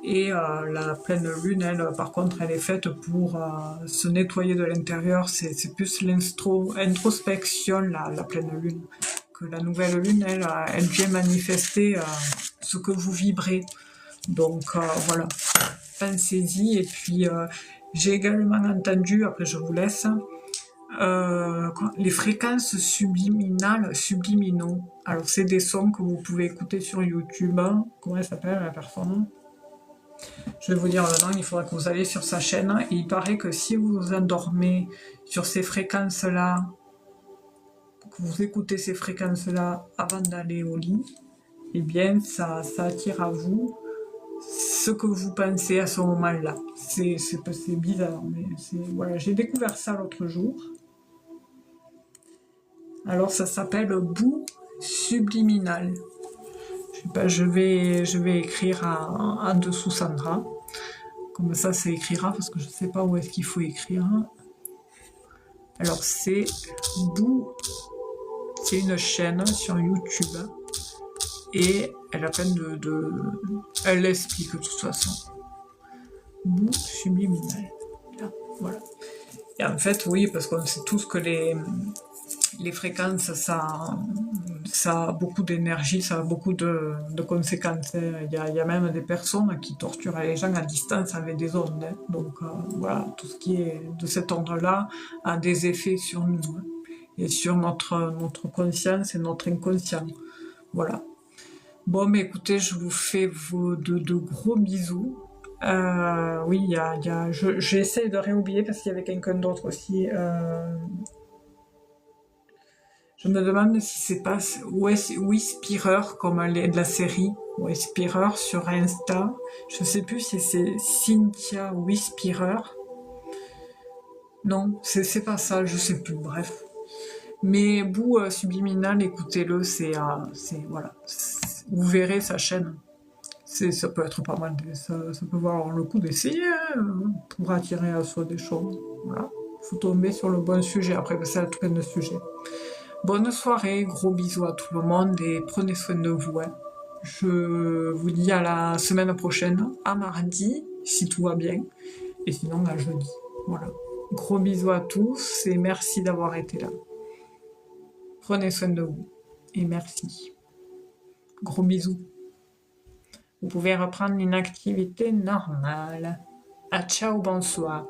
et la pleine lune, elle, par contre, elle est faite pour se nettoyer de l'intérieur, c'est plus l'introspection, la pleine lune, que la nouvelle lune, elle vient manifester ce que vous vibrez, donc voilà, pensez-y, et puis j'ai également entendu, après je vous laisse, les fréquences subliminaux. Alors c'est des sons que vous pouvez écouter sur YouTube. Comment elle s'appelle la personne? Je vais vous dire le nom, il faudra que vous alliez sur sa chaîne. Et il paraît que si vous vous endormez sur ces fréquences-là, que vous écoutez ces fréquences-là avant d'aller au lit, eh bien ça attire à vous ce que vous pensez à ce moment-là. C'est bizarre, mais voilà, j'ai découvert ça l'autre jour. Alors ça s'appelle boue subliminale. Je sais pas, je vais écrire en dessous Sandra. Comme ça écrira parce que je sais pas où est-ce qu'il faut écrire. Alors c'est boue, c'est une chaîne sur YouTube et elle a plein elle l'explique de toute façon. Boue subliminale. Là, voilà. Et en fait, oui, parce qu'on sait tous que les fréquences, ça a beaucoup d'énergie, ça a beaucoup de conséquences. Il y a même des personnes qui torturent les gens à distance avec des ondes. Hein. Donc voilà, tout ce qui est de cet ordre-là a des effets sur nous hein, et sur notre conscience et notre inconscient. Voilà. Bon, mais écoutez, je vous fais de gros bisous. Oui, j'essaie de rien oublier parce qu'il y avait quelqu'un d'autre aussi. Je me demande si c'est pas Whisperer comme de la série Whisperer sur Insta. Je sais plus si c'est Cynthia Whisperer. Non, c'est pas ça, je sais plus, bref. Mais bout subliminal, écoutez-le, voilà. Vous verrez sa chaîne. Ça peut être pas mal, ça peut valoir le coup d'essayer pour attirer à soi des choses. Voilà. Faut tomber sur le bon sujet, après ça a tout plein de sujets. Bonne soirée, gros bisous à tout le monde et prenez soin de vous. Hein. Je vous dis à la semaine prochaine, à mardi, si tout va bien, et sinon à jeudi. Voilà. Gros bisous à tous et merci d'avoir été là. Prenez soin de vous et merci. Gros bisous. Vous pouvez reprendre une activité normale. À ciao, bonsoir.